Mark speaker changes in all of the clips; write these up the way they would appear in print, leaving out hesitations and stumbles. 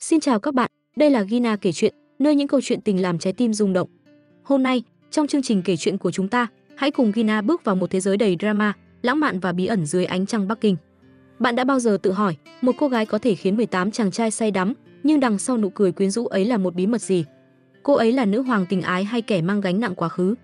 Speaker 1: Xin chào các bạn, đây là Gina kể chuyện, nơi những câu chuyện tình làm trái tim rung động. Hôm nay, trong chương trình kể chuyện của chúng ta, hãy cùng Gina bước vào một thế giới đầy drama, lãng mạn và bí ẩn dưới ánh trăng Bắc Kinh. Bạn đã bao giờ tự hỏi, một cô gái có thể khiến 18 chàng trai say đắm, nhưng đằng sau nụ cười quyến rũ ấy là một bí mật gì? Cô ấy là nữ hoàng tình ái hay kẻ mang gánh nặng quá khứ?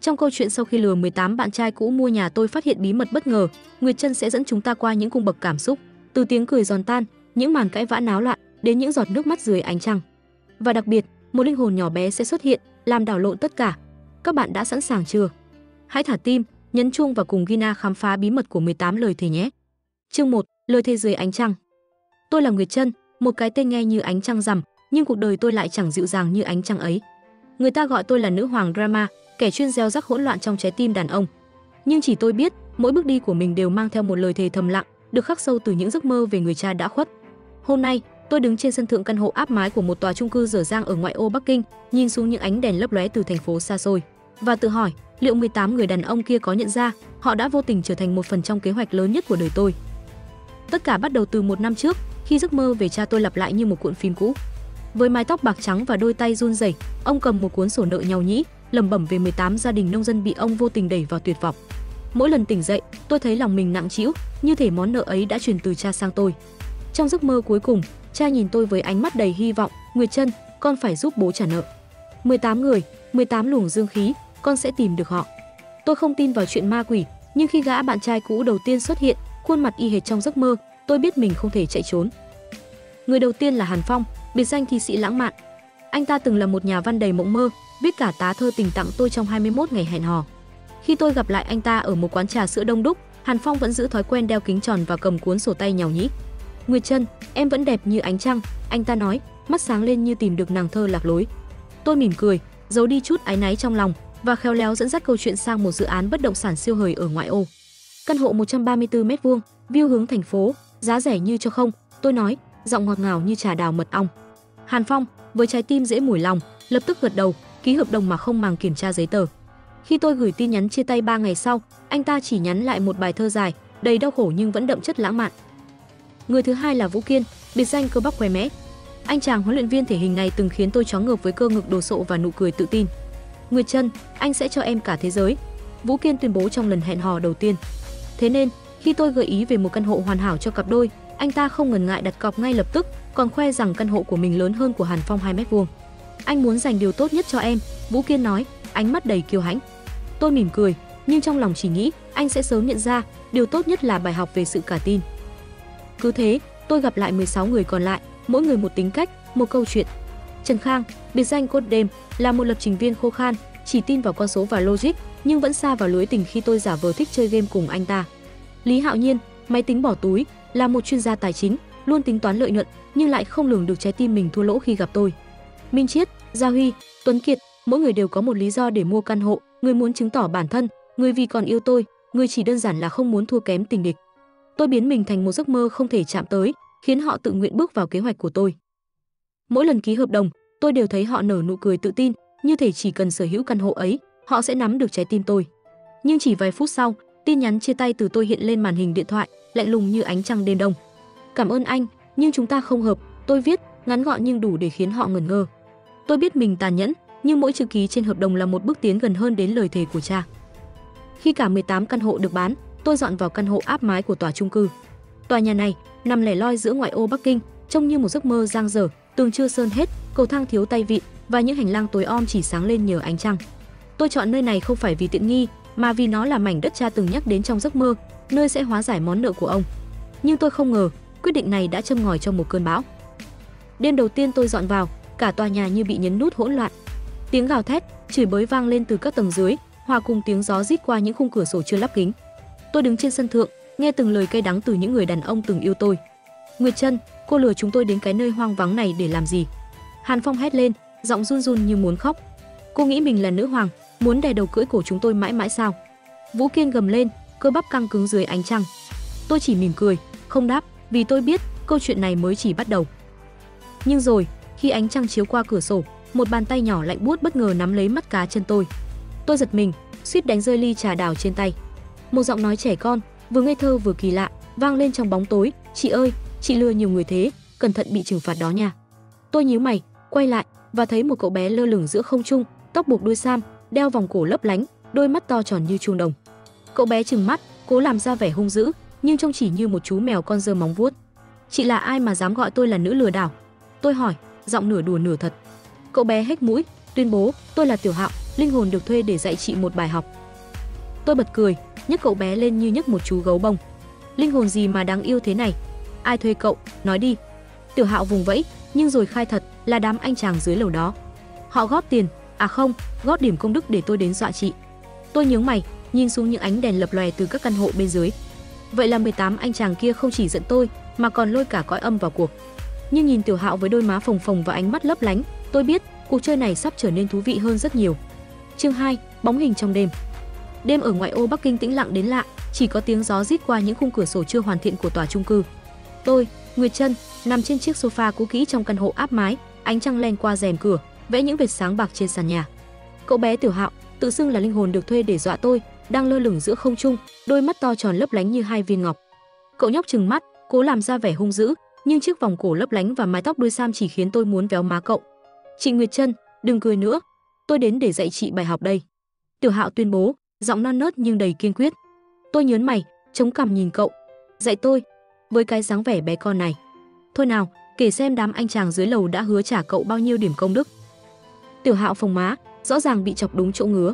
Speaker 1: Trong câu chuyện sau khi lừa 18 bạn trai cũ mua nhà tôi phát hiện bí mật bất ngờ, Nguyệt Trân sẽ dẫn chúng ta qua những cung bậc cảm xúc, từ tiếng cười giòn tan, những màn cãi vã náo loạn, đến những giọt nước mắt dưới ánh trăng. Và đặc biệt, một linh hồn nhỏ bé sẽ xuất hiện, làm đảo lộn tất cả. Các bạn đã sẵn sàng chưa? Hãy thả tim, nhấn chuông và cùng Gina khám phá bí mật của 18 lời thề nhé. Chương 1, lời thề dưới ánh trăng. Tôi là Nguyệt Trân, một cái tên nghe như ánh trăng rằm, nhưng cuộc đời tôi lại chẳng dịu dàng như ánh trăng ấy. Người ta gọi tôi là nữ hoàng drama, kẻ chuyên gieo rắc hỗn loạn trong trái tim đàn ông. Nhưng chỉ tôi biết, mỗi bước đi của mình đều mang theo một lời thề thầm lặng, được khắc sâu từ những giấc mơ về người cha đã khuất. Hôm nay, tôi đứng trên sân thượng căn hộ áp mái của một tòa chung cư dở dang ở ngoại ô Bắc Kinh, nhìn xuống những ánh đèn lấp lóe từ thành phố xa xôi và tự hỏi, liệu 18 người đàn ông kia có nhận ra họ đã vô tình trở thành một phần trong kế hoạch lớn nhất của đời tôi. Tất cả bắt đầu từ một năm trước, khi giấc mơ về cha tôi lặp lại như một cuộn phim cũ. Với mái tóc bạc trắng và đôi tay run rẩy, ông cầm một cuốn sổ nợ nhàu nhĩ, lẩm bẩm về 18 gia đình nông dân bị ông vô tình đẩy vào tuyệt vọng. Mỗi lần tỉnh dậy, tôi thấy lòng mình nặng trĩu, như thể món nợ ấy đã truyền từ cha sang tôi. Trong giấc mơ cuối cùng, cha nhìn tôi với ánh mắt đầy hy vọng, "Nguyệt Trân, con phải giúp bố trả nợ." 18 người, 18 luồng dương khí, con sẽ tìm được họ. Tôi không tin vào chuyện ma quỷ, nhưng khi gã bạn trai cũ đầu tiên xuất hiện, khuôn mặt y hệt trong giấc mơ, tôi biết mình không thể chạy trốn. Người đầu tiên là Hàn Phong, biệt danh thi sĩ lãng mạn. Anh ta từng là một nhà văn đầy mộng mơ, viết cả tá thơ tình tặng tôi trong 21 ngày hẹn hò. Khi tôi gặp lại anh ta ở một quán trà sữa đông đúc, Hàn Phong vẫn giữ thói quen đeo kính tròn và cầm cuốn sổ tay nhàu nhĩ. "Nguyệt Trân, em vẫn đẹp như ánh trăng", anh ta nói, mắt sáng lên như tìm được nàng thơ lạc lối. Tôi mỉm cười, giấu đi chút áy náy trong lòng và khéo léo dẫn dắt câu chuyện sang một dự án bất động sản siêu hời ở ngoại ô. Căn hộ 134 m², view hướng thành phố, giá rẻ như cho không, tôi nói, giọng ngọt ngào như trà đào mật ong. Hàn Phong, với trái tim dễ mủi lòng, lập tức gật đầu, ký hợp đồng mà không màng kiểm tra giấy tờ. Khi tôi gửi tin nhắn chia tay 3 ngày sau, anh ta chỉ nhắn lại một bài thơ dài, đầy đau khổ nhưng vẫn đậm chất lãng mạn. Người thứ hai là Vũ Kiên, biệt danh cơ bắp khoe mẽ. Anh chàng huấn luyện viên thể hình này từng khiến tôi choáng ngợp với cơ ngực đồ sộ và nụ cười tự tin. "Nguyệt Trân, anh sẽ cho em cả thế giới", Vũ Kiên tuyên bố trong lần hẹn hò đầu tiên. Thế nên, khi tôi gợi ý về một căn hộ hoàn hảo cho cặp đôi, anh ta không ngần ngại đặt cọc ngay lập tức, còn khoe rằng căn hộ của mình lớn hơn của Hàn Phong 2 m². "Anh muốn dành điều tốt nhất cho em", Vũ Kiên nói, ánh mắt đầy kiêu hãnh. Tôi mỉm cười, nhưng trong lòng chỉ nghĩ anh sẽ sớm nhận ra, điều tốt nhất là bài học về sự cả tin. Cứ thế, tôi gặp lại 16 người còn lại, mỗi người một tính cách, một câu chuyện. Trần Khang, biệt danh Code Đêm, là một lập trình viên khô khan, chỉ tin vào con số và logic, nhưng vẫn sa vào lưới tình khi tôi giả vờ thích chơi game cùng anh ta. Lý Hạo Nhiên, máy tính bỏ túi, là một chuyên gia tài chính, luôn tính toán lợi nhuận, nhưng lại không lường được trái tim mình thua lỗ khi gặp tôi. Minh Chiết, Gia Huy, Tuấn Kiệt, mỗi người đều có một lý do để mua căn hộ, người muốn chứng tỏ bản thân, người vì còn yêu tôi, người chỉ đơn giản là không muốn thua kém tình địch. Tôi biến mình thành một giấc mơ không thể chạm tới, khiến họ tự nguyện bước vào kế hoạch của tôi. Mỗi lần ký hợp đồng, tôi đều thấy họ nở nụ cười tự tin, như thể chỉ cần sở hữu căn hộ ấy, họ sẽ nắm được trái tim tôi. Nhưng chỉ vài phút sau, tin nhắn chia tay từ tôi hiện lên màn hình điện thoại, lạnh lùng như ánh trăng đêm đông. "Cảm ơn anh, nhưng chúng ta không hợp", tôi viết, ngắn gọn nhưng đủ để khiến họ ngẩn ngơ. Tôi biết mình tàn nhẫn, nhưng mỗi chữ ký trên hợp đồng là một bước tiến gần hơn đến lời thề của cha. Khi cả 18 căn hộ được bán, tôi dọn vào căn hộ áp mái của tòa chung cư. Tòa nhà này nằm lẻ loi giữa ngoại ô Bắc Kinh, trông như một giấc mơ dang dở, tường chưa sơn hết, cầu thang thiếu tay vịn và những hành lang tối om chỉ sáng lên nhờ ánh trăng. Tôi chọn nơi này không phải vì tiện nghi, mà vì nó là mảnh đất cha từng nhắc đến trong giấc mơ, nơi sẽ hóa giải món nợ của ông. Nhưng tôi không ngờ, quyết định này đã châm ngòi cho một cơn bão. Đêm đầu tiên tôi dọn vào, cả tòa nhà như bị nhấn nút hỗn loạn. Tiếng gào thét, chửi bới vang lên từ các tầng dưới, hòa cùng tiếng gió rít qua những khung cửa sổ chưa lắp kính. Tôi đứng trên sân thượng, nghe từng lời cay đắng từ những người đàn ông từng yêu tôi. "Nguyệt Trân, cô lừa chúng tôi đến cái nơi hoang vắng này để làm gì?" Hàn Phong hét lên, giọng run run như muốn khóc. "Cô nghĩ mình là nữ hoàng, muốn đè đầu cưỡi cổ chúng tôi mãi mãi sao?" Vũ Kiên gầm lên, cơ bắp căng cứng dưới ánh trăng. Tôi chỉ mỉm cười, không đáp, vì tôi biết câu chuyện này mới chỉ bắt đầu. Nhưng rồi, khi ánh trăng chiếu qua cửa sổ, một bàn tay nhỏ lạnh buốt bất ngờ nắm lấy mắt cá chân tôi. Tôi giật mình, suýt đánh rơi ly trà đào trên tay. Một giọng nói trẻ con, vừa ngây thơ vừa kỳ lạ, vang lên trong bóng tối, "Chị ơi, chị lừa nhiều người thế, cẩn thận bị trừng phạt đó nha." Tôi nhíu mày, quay lại và thấy một cậu bé lơ lửng giữa không trung, tóc buộc đuôi sam, đeo vòng cổ lấp lánh, đôi mắt to tròn như chuông đồng. Cậu bé trừng mắt, cố làm ra vẻ hung dữ, nhưng trông chỉ như một chú mèo con giơ móng vuốt. Chị là ai mà dám gọi tôi là nữ lừa đảo? Tôi hỏi, giọng nửa đùa nửa thật. Cậu bé hếch mũi, tuyên bố, tôi là Tiểu Hạo, linh hồn được thuê để dạy chị một bài học. Tôi bật cười, nhấc cậu bé lên như nhấc một chú gấu bông. Linh hồn gì mà đáng yêu thế này? Ai thuê cậu? Nói đi. Tiểu Hạo vùng vẫy, nhưng rồi khai thật, là đám anh chàng dưới lầu đó. Họ góp tiền, à không, góp điểm công đức để tôi đến dọa chị. Tôi nhướng mày, nhìn xuống những ánh đèn lập lòe từ các căn hộ bên dưới. Vậy là 18 anh chàng kia không chỉ giận tôi, mà còn lôi cả cõi âm vào cuộc. Nhưng nhìn Tiểu Hạo với đôi má phồng phồng và ánh mắt lấp lánh, tôi biết cuộc chơi này sắp trở nên thú vị hơn rất nhiều. Chương 2, bóng hình trong đêm. Đêm ở ngoại ô Bắc Kinh tĩnh lặng đến lạ, chỉ có tiếng gió rít qua những khung cửa sổ chưa hoàn thiện của tòa chung cư. Tôi, Nguyệt Trân, nằm trên chiếc sofa cũ kỹ trong căn hộ áp mái, ánh trăng len qua rèm cửa, vẽ những vệt sáng bạc trên sàn nhà. Cậu bé Tiểu Hạo, tự xưng là linh hồn được thuê để dọa tôi, đang lơ lửng giữa không trung, đôi mắt to tròn lấp lánh như hai viên ngọc. Cậu nhóc trừng mắt, cố làm ra vẻ hung dữ, nhưng chiếc vòng cổ lấp lánh và mái tóc đuôi sam chỉ khiến tôi muốn véo má cậu. Chị Nguyệt Trân, đừng cười nữa, tôi đến để dạy chị bài học đây. Tiểu Hạo tuyên bố, giọng non nớt nhưng đầy kiên quyết. Tôi nhớn mày, chống cằm nhìn cậu. Dạy tôi? Với cái dáng vẻ bé con này. Thôi nào, kể xem đám anh chàng dưới lầu đã hứa trả cậu bao nhiêu điểm công đức. Tiểu Hạo phồng má, rõ ràng bị chọc đúng chỗ ngứa.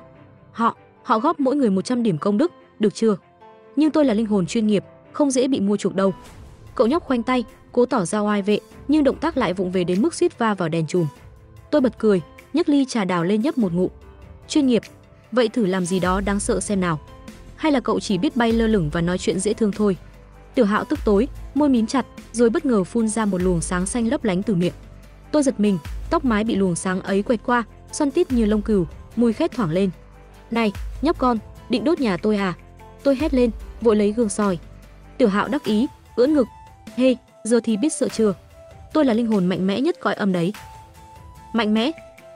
Speaker 1: Họ góp mỗi người 100 điểm công đức, được chưa? Nhưng tôi là linh hồn chuyên nghiệp, không dễ bị mua chuộc đâu. Cậu nhóc khoanh tay, cố tỏ ra oai vệ, nhưng động tác lại vụng về đến mức suýt va vào đèn chùm. Tôi bật cười, nhấc ly trà đào lên nhấp một ngụm. Chuyên nghiệp? Vậy thử làm gì đó đáng sợ xem nào. Hay là cậu chỉ biết bay lơ lửng và nói chuyện dễ thương thôi? Tiểu Hạo tức tối, môi mím chặt, rồi bất ngờ phun ra một luồng sáng xanh lấp lánh từ miệng. Tôi giật mình, tóc mái bị luồng sáng ấy quẹt qua, xoăn tít như lông cừu, mùi khét thoảng lên. Này, nhóc con, định đốt nhà tôi à? Tôi hét lên, vội lấy gương soi. Tiểu Hạo đắc ý, ưỡn ngực. Hê, giờ thì biết sợ chưa? Tôi là linh hồn mạnh mẽ nhất cõi âm đấy. Mạnh mẽ?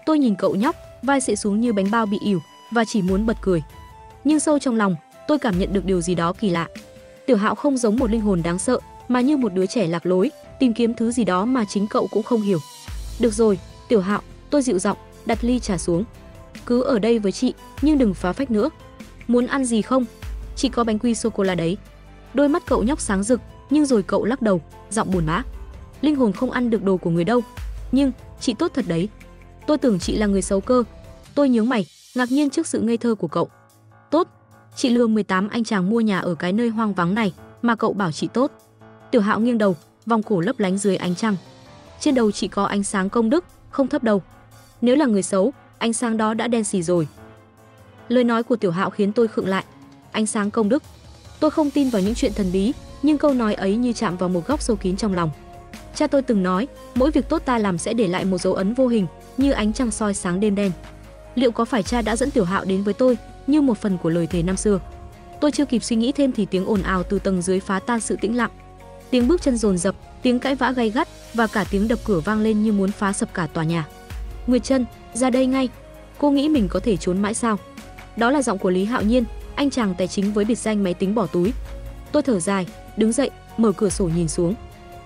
Speaker 1: Tôi nhìn cậu nhóc, vai xệ xuống như bánh bao bị ỉu, và chỉ muốn bật cười. Nhưng sâu trong lòng, tôi cảm nhận được điều gì đó kỳ lạ. Tiểu Hạo không giống một linh hồn đáng sợ, mà như một đứa trẻ lạc lối, tìm kiếm thứ gì đó mà chính cậu cũng không hiểu. Được rồi, Tiểu Hạo, tôi dịu giọng, đặt ly trà xuống. Cứ ở đây với chị, nhưng đừng phá phách nữa. Muốn ăn gì không? Chị có bánh quy sô cô la đấy. Đôi mắt cậu nhóc sáng rực, nhưng rồi cậu lắc đầu, giọng buồn bã. Linh hồn không ăn được đồ của người đâu. Nhưng, chị tốt thật đấy. Tôi tưởng chị là người xấu cơ. Tôi nhướng mày, ngạc nhiên trước sự ngây thơ của cậu. Tốt? Chị lừa 18 anh chàng mua nhà ở cái nơi hoang vắng này, mà cậu bảo chị tốt. Tiểu Hạo nghiêng đầu, vòng cổ lấp lánh dưới ánh trăng. Trên đầu chị có ánh sáng công đức, không thấp đâu. Nếu là người xấu, ánh sáng đó đã đen xì rồi. Lời nói của Tiểu Hạo khiến tôi khựng lại. Ánh sáng công đức. Tôi không tin vào những chuyện thần bí, nhưng câu nói ấy như chạm vào một góc sâu kín trong lòng. Cha tôi từng nói, mỗi việc tốt ta làm sẽ để lại một dấu ấn vô hình, như ánh trăng soi sáng đêm đen. Liệu có phải cha đã dẫn Tiểu Hạo đến với tôi, như một phần của lời thề năm xưa? Tôi chưa kịp suy nghĩ thêm thì tiếng ồn ào từ tầng dưới phá tan sự tĩnh lặng. Tiếng bước chân dồn dập, tiếng cãi vã gay gắt và cả tiếng đập cửa vang lên như muốn phá sập cả tòa nhà. Nguyệt Trân, ra đây ngay. Cô nghĩ mình có thể trốn mãi sao? Đó là giọng của Lý Hạo Nhiên, anh chàng tài chính với biệt danh máy tính bỏ túi. Tôi thở dài, đứng dậy, mở cửa sổ nhìn xuống.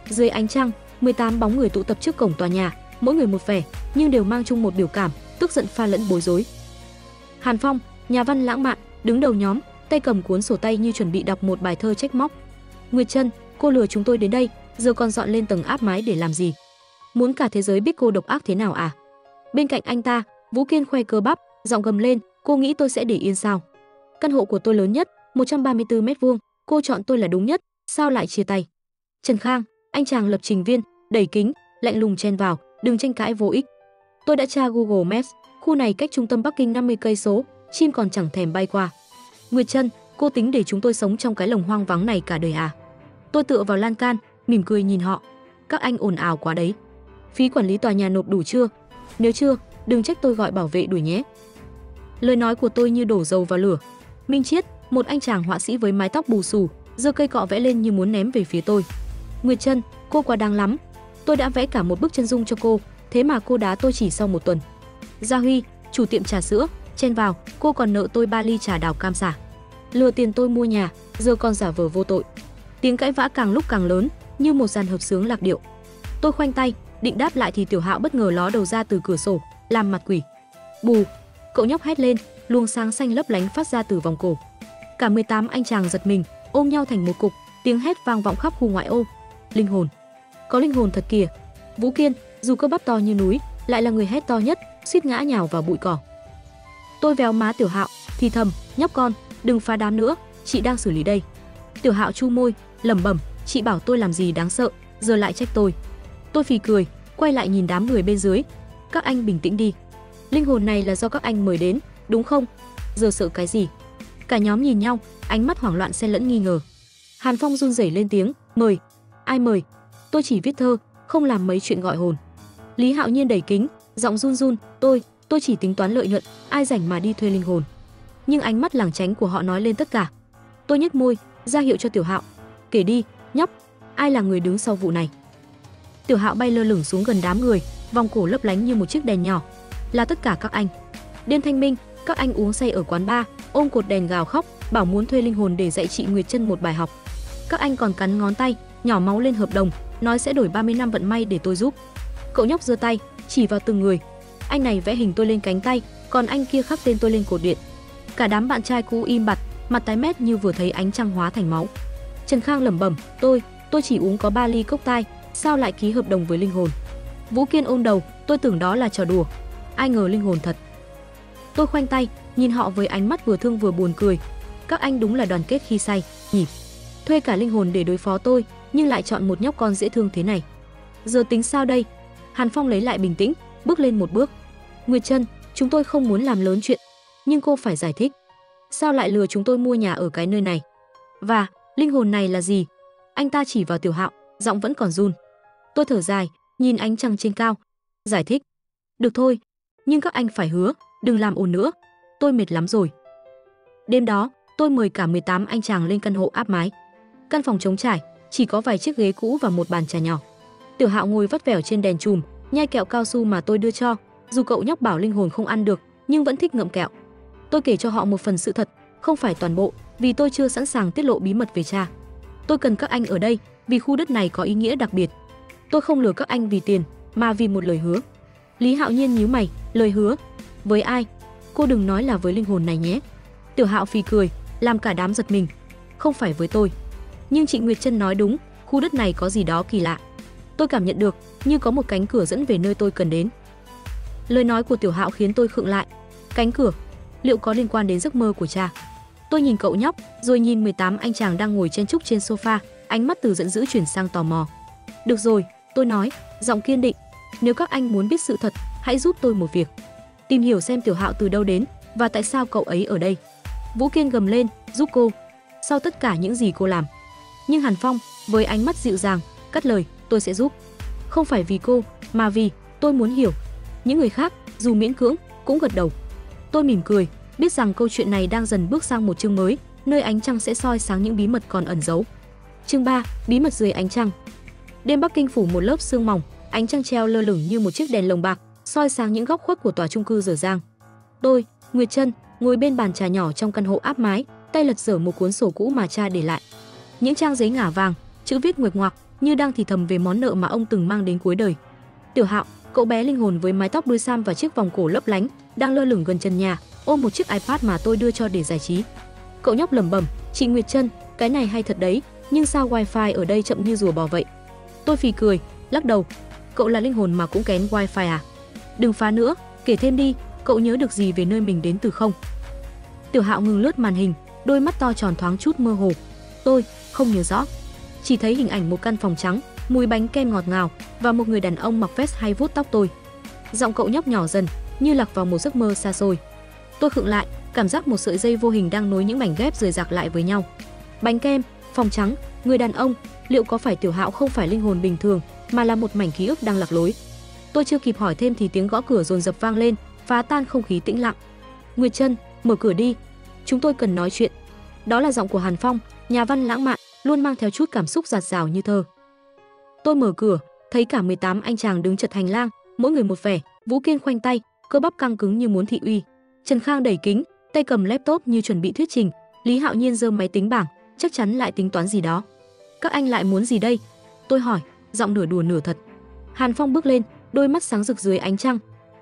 Speaker 1: Dưới ánh trăng, 18 bóng người tụ tập trước cổng tòa nhà, mỗi người một vẻ, nhưng đều mang chung một biểu cảm, tức giận pha lẫn bối rối. Hàn Phong, nhà văn lãng mạn, đứng đầu nhóm, tay cầm cuốn sổ tay như chuẩn bị đọc một bài thơ trách móc. Nguyệt Trân, cô lừa chúng tôi đến đây, giờ còn dọn lên tầng áp mái để làm gì? Muốn cả thế giới biết cô độc ác thế nào à? Bên cạnh anh ta, Vũ Kiên khoe cơ bắp, giọng gầm lên, cô nghĩ tôi sẽ để yên sao? Căn hộ của tôi lớn nhất, 134 m², cô chọn tôi là đúng nhất, sao lại chia tay? Trần Khang, anh chàng lập trình viên, đẩy kính, lạnh lùng chen vào, đừng tranh cãi vô ích. Tôi đã tra Google Maps, khu này cách trung tâm Bắc Kinh 50 cây số, chim còn chẳng thèm bay qua. Nguyệt Trân, cô tính để chúng tôi sống trong cái lồng hoang vắng này cả đời à? Tôi tựa vào lan can, mỉm cười nhìn họ. Các anh ồn ào quá đấy. Phí quản lý tòa nhà nộp đủ chưa? Nếu chưa, đừng trách tôi gọi bảo vệ đuổi nhé. Lời nói của tôi như đổ dầu vào lửa. Minh Chiết, một anh chàng họa sĩ với mái tóc bù xù, giơ cây cọ vẽ lên như muốn ném về phía tôi. Nguyệt Trân, cô quá đáng lắm. Tôi đã vẽ cả một bức chân dung cho cô, thế mà cô đá tôi chỉ sau một tuần. Gia Huy, chủ tiệm trà sữa, chen vào, cô còn nợ tôi 3 ly trà đào cam xả. Lừa tiền tôi mua nhà, giờ còn giả vờ vô tội. Tiếng cãi vã càng lúc càng lớn, như một dàn hợp xướng lạc điệu. Tôi khoanh tay, định đáp lại thì Tiểu Hạo bất ngờ ló đầu ra từ cửa sổ, làm mặt quỷ. Bù! Cậu nhóc hét lên, luồng sáng xanh lấp lánh phát ra từ vòng cổ. Cả 18 anh chàng giật mình, ôm nhau thành một cục, tiếng hét vang vọng khắp khu ngoại ô. Linh hồn! Có linh hồn thật kìa! Vũ Kiên, dù cơ bắp to như núi, lại là người hét to nhất, suýt ngã nhào vào bụi cỏ. Tôi véo má Tiểu Hạo, thì thầm, nhóc con, đừng phá đám nữa, chị đang xử lý đây. Tiểu Hạo chu môi, lẩm bẩm, chị bảo tôi làm gì đáng sợ, giờ lại trách tôi. Tôi phì cười, quay lại nhìn đám người bên dưới. Các anh bình tĩnh đi. Linh hồn này là do các anh mời đến, đúng không? Giờ sợ cái gì? Cả nhóm nhìn nhau, ánh mắt hoảng loạn xen lẫn nghi ngờ. Hàn Phong run rẩy lên tiếng, mời. Ai mời? Tôi chỉ viết thơ, không làm mấy chuyện gọi hồn. Lý Hạo Nhiên đẩy kính, giọng run run, tôi chỉ tính toán lợi nhuận, ai rảnh mà đi thuê linh hồn. Nhưng ánh mắt lảng tránh của họ nói lên tất cả. Tôi nhếch môi, ra hiệu cho Tiểu Hạo. Kể đi, nhóc, ai là người đứng sau vụ này? Tiểu Hạo bay lơ lửng xuống gần đám người, vòng cổ lấp lánh như một chiếc đèn nhỏ. Là tất cả các anh. Đêm thanh minh, các anh uống say ở quán bar, ôm cột đèn gào khóc, bảo muốn thuê linh hồn để dạy chị Nguyệt Chân một bài học. Các anh còn cắn ngón tay, nhỏ máu lên hợp đồng, nói sẽ đổi 30 năm vận may để tôi giúp. Cậu nhóc giơ tay, chỉ vào từng người. Anh này vẽ hình tôi lên cánh tay, còn anh kia khắc tên tôi lên cột điện. Cả đám bạn trai cũ im bặt, mặt tái mét như vừa thấy ánh trăng hóa thành máu. Trần Khang lẩm bẩm, tôi chỉ uống có 3 ly cốc tai, sao lại ký hợp đồng với linh hồn? Vũ Kiên ôm đầu, tôi tưởng đó là trò đùa, ai ngờ linh hồn thật. Tôi khoanh tay, nhìn họ với ánh mắt vừa thương vừa buồn cười. Các anh đúng là đoàn kết khi say, nhỉ? Thuê cả linh hồn để đối phó tôi, nhưng lại chọn một nhóc con dễ thương thế này. Giờ tính sao đây? Hàn Phong lấy lại bình tĩnh, bước lên một bước. Nguyệt Chân, chúng tôi không muốn làm lớn chuyện, nhưng cô phải giải thích. Sao lại lừa chúng tôi mua nhà ở cái nơi này? Và linh hồn này là gì? Anh ta chỉ vào Tiểu Hạo, giọng vẫn còn run. Tôi thở dài, nhìn ánh trăng trên cao. Giải thích. Được thôi, nhưng các anh phải hứa, đừng làm ồn nữa. Tôi mệt lắm rồi. Đêm đó, tôi mời cả 18 anh chàng lên căn hộ áp mái. Căn phòng trống trải, chỉ có vài chiếc ghế cũ và một bàn trà nhỏ. Tiểu Hạo ngồi vắt vẻo trên đèn chùm, nhai kẹo cao su mà tôi đưa cho. Dù cậu nhóc bảo linh hồn không ăn được, nhưng vẫn thích ngậm kẹo. Tôi kể cho họ một phần sự thật, không phải toàn bộ, vì tôi chưa sẵn sàng tiết lộ bí mật về cha. Tôi cần các anh ở đây, vì khu đất này có ý nghĩa đặc biệt. Tôi không lừa các anh vì tiền, mà vì một lời hứa. Lý Hạo Nhiên nhíu mày, lời hứa? Với ai? Cô đừng nói là với linh hồn này nhé. Tiểu Hạo phì cười, làm cả đám giật mình. Không phải với tôi. Nhưng chị Nguyệt Chân nói đúng, khu đất này có gì đó kỳ lạ. Tôi cảm nhận được, như có một cánh cửa dẫn về nơi tôi cần đến. Lời nói của Tiểu Hạo khiến tôi khựng lại. Cánh cửa? Liệu có liên quan đến giấc mơ của cha? Tôi nhìn cậu nhóc, rồi nhìn 18 anh chàng đang ngồi chen chúc trên sofa, ánh mắt từ giận dữ chuyển sang tò mò. Được rồi, tôi nói, giọng kiên định. Nếu các anh muốn biết sự thật, hãy giúp tôi một việc. Tìm hiểu xem Tiểu Hạo từ đâu đến, và tại sao cậu ấy ở đây. Vũ Kiên gầm lên, giúp cô. Sau tất cả những gì cô làm. Nhưng Hàn Phong, với ánh mắt dịu dàng, cắt lời, tôi sẽ giúp. Không phải vì cô, mà vì tôi muốn hiểu. Những người khác, dù miễn cưỡng, cũng gật đầu. Tôi mỉm cười, biết rằng câu chuyện này đang dần bước sang một chương mới, nơi ánh trăng sẽ soi sáng những bí mật còn ẩn giấu. Chương 3, bí mật dưới ánh trăng. Đêm Bắc Kinh phủ một lớp sương mỏng, ánh trăng treo lơ lửng như một chiếc đèn lồng bạc, soi sáng những góc khuất của tòa chung cư Dở Dang. Tôi, Nguyệt Chân, ngồi bên bàn trà nhỏ trong căn hộ áp mái, tay lật dở một cuốn sổ cũ mà cha để lại. Những trang giấy ngả vàng, chữ viết nguệch ngoạc, như đang thì thầm về món nợ mà ông từng mang đến cuối đời. Tiểu Hạo, cậu bé linh hồn với mái tóc đuôi sam và chiếc vòng cổ lấp lánh, đang lơ lửng gần trần nhà, ôm một chiếc iPad mà tôi đưa cho để giải trí. Cậu nhóc lẩm bẩm, chị Nguyệt Chân, cái này hay thật đấy, nhưng sao wifi ở đây chậm như rùa bò vậy? Tôi phì cười, lắc đầu. Cậu là linh hồn mà cũng kén wifi à? Đừng phá nữa, kể thêm đi, cậu nhớ được gì về nơi mình đến từ không? Tiểu Hạo ngừng lướt màn hình, đôi mắt to tròn thoáng chút mơ hồ. Tôi không nhớ rõ, chỉ thấy hình ảnh một căn phòng trắng, mùi bánh kem ngọt ngào và một người đàn ông mặc vest hay vuốt tóc tôi. Giọng cậu nhóc nhỏ dần, như lạc vào một giấc mơ xa xôi. Tôi khựng lại, cảm giác một sợi dây vô hình đang nối những mảnh ghép rời rạc lại với nhau. Bánh kem, phòng trắng, người đàn ông, liệu có phải Tiểu Hạo không phải linh hồn bình thường, mà là một mảnh ký ức đang lạc lối? Tôi chưa kịp hỏi thêm thì tiếng gõ cửa dồn dập vang lên, phá tan không khí tĩnh lặng. Nguyệt Chân, mở cửa đi, chúng tôi cần nói chuyện. Đó là giọng của Hàn Phong, nhà văn lãng mạn, luôn mang theo chút cảm xúc dạt dào như thơ. Tôi mở cửa, thấy cả 18 anh chàng đứng chật hành lang, mỗi người một vẻ. Vũ Kiên khoanh tay, cơ bắp căng cứng như muốn thị uy. Trần Khang đẩy kính, tay cầm laptop như chuẩn bị thuyết trình. Lý Hạo Nhiên giơ máy tính bảng, chắc chắn lại tính toán gì đó. Các anh lại muốn gì đây? Tôi hỏi, giọng nửa đùa nửa thật. Hàn Phong bước lên, đôi mắt sáng rực dưới ánh trăng.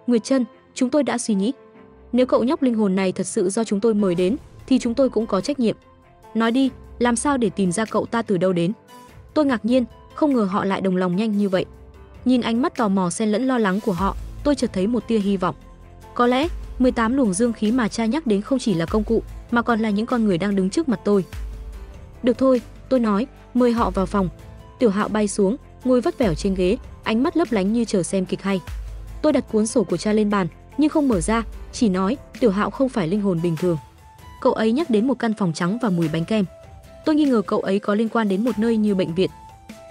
Speaker 1: Nguyệt Trân, chúng tôi đã suy nghĩ. Nếu cậu nhóc linh hồn này thật sự do chúng tôi mời đến, thì chúng tôi cũng có trách nhiệm. Nói đi, làm sao để tìm ra cậu ta từ đâu đến? Tôi ngạc nhiên, không ngờ họ lại đồng lòng nhanh như vậy. Nhìn ánh mắt tò mò xen lẫn lo lắng của họ, tôi chợt thấy một tia hy vọng. Có lẽ 18 luồng dương khí mà cha nhắc đến không chỉ là công cụ, mà còn là những con người đang đứng trước mặt tôi. Được thôi, tôi nói, mời họ vào phòng. Tiểu Hạo bay xuống, ngồi vắt vẻo trên ghế, ánh mắt lấp lánh như chờ xem kịch hay. Tôi đặt cuốn sổ của cha lên bàn, nhưng không mở ra, chỉ nói, Tiểu Hạo không phải linh hồn bình thường. Cậu ấy nhắc đến một căn phòng trắng và mùi bánh kem. Tôi nghi ngờ cậu ấy có liên quan đến một nơi như bệnh viện.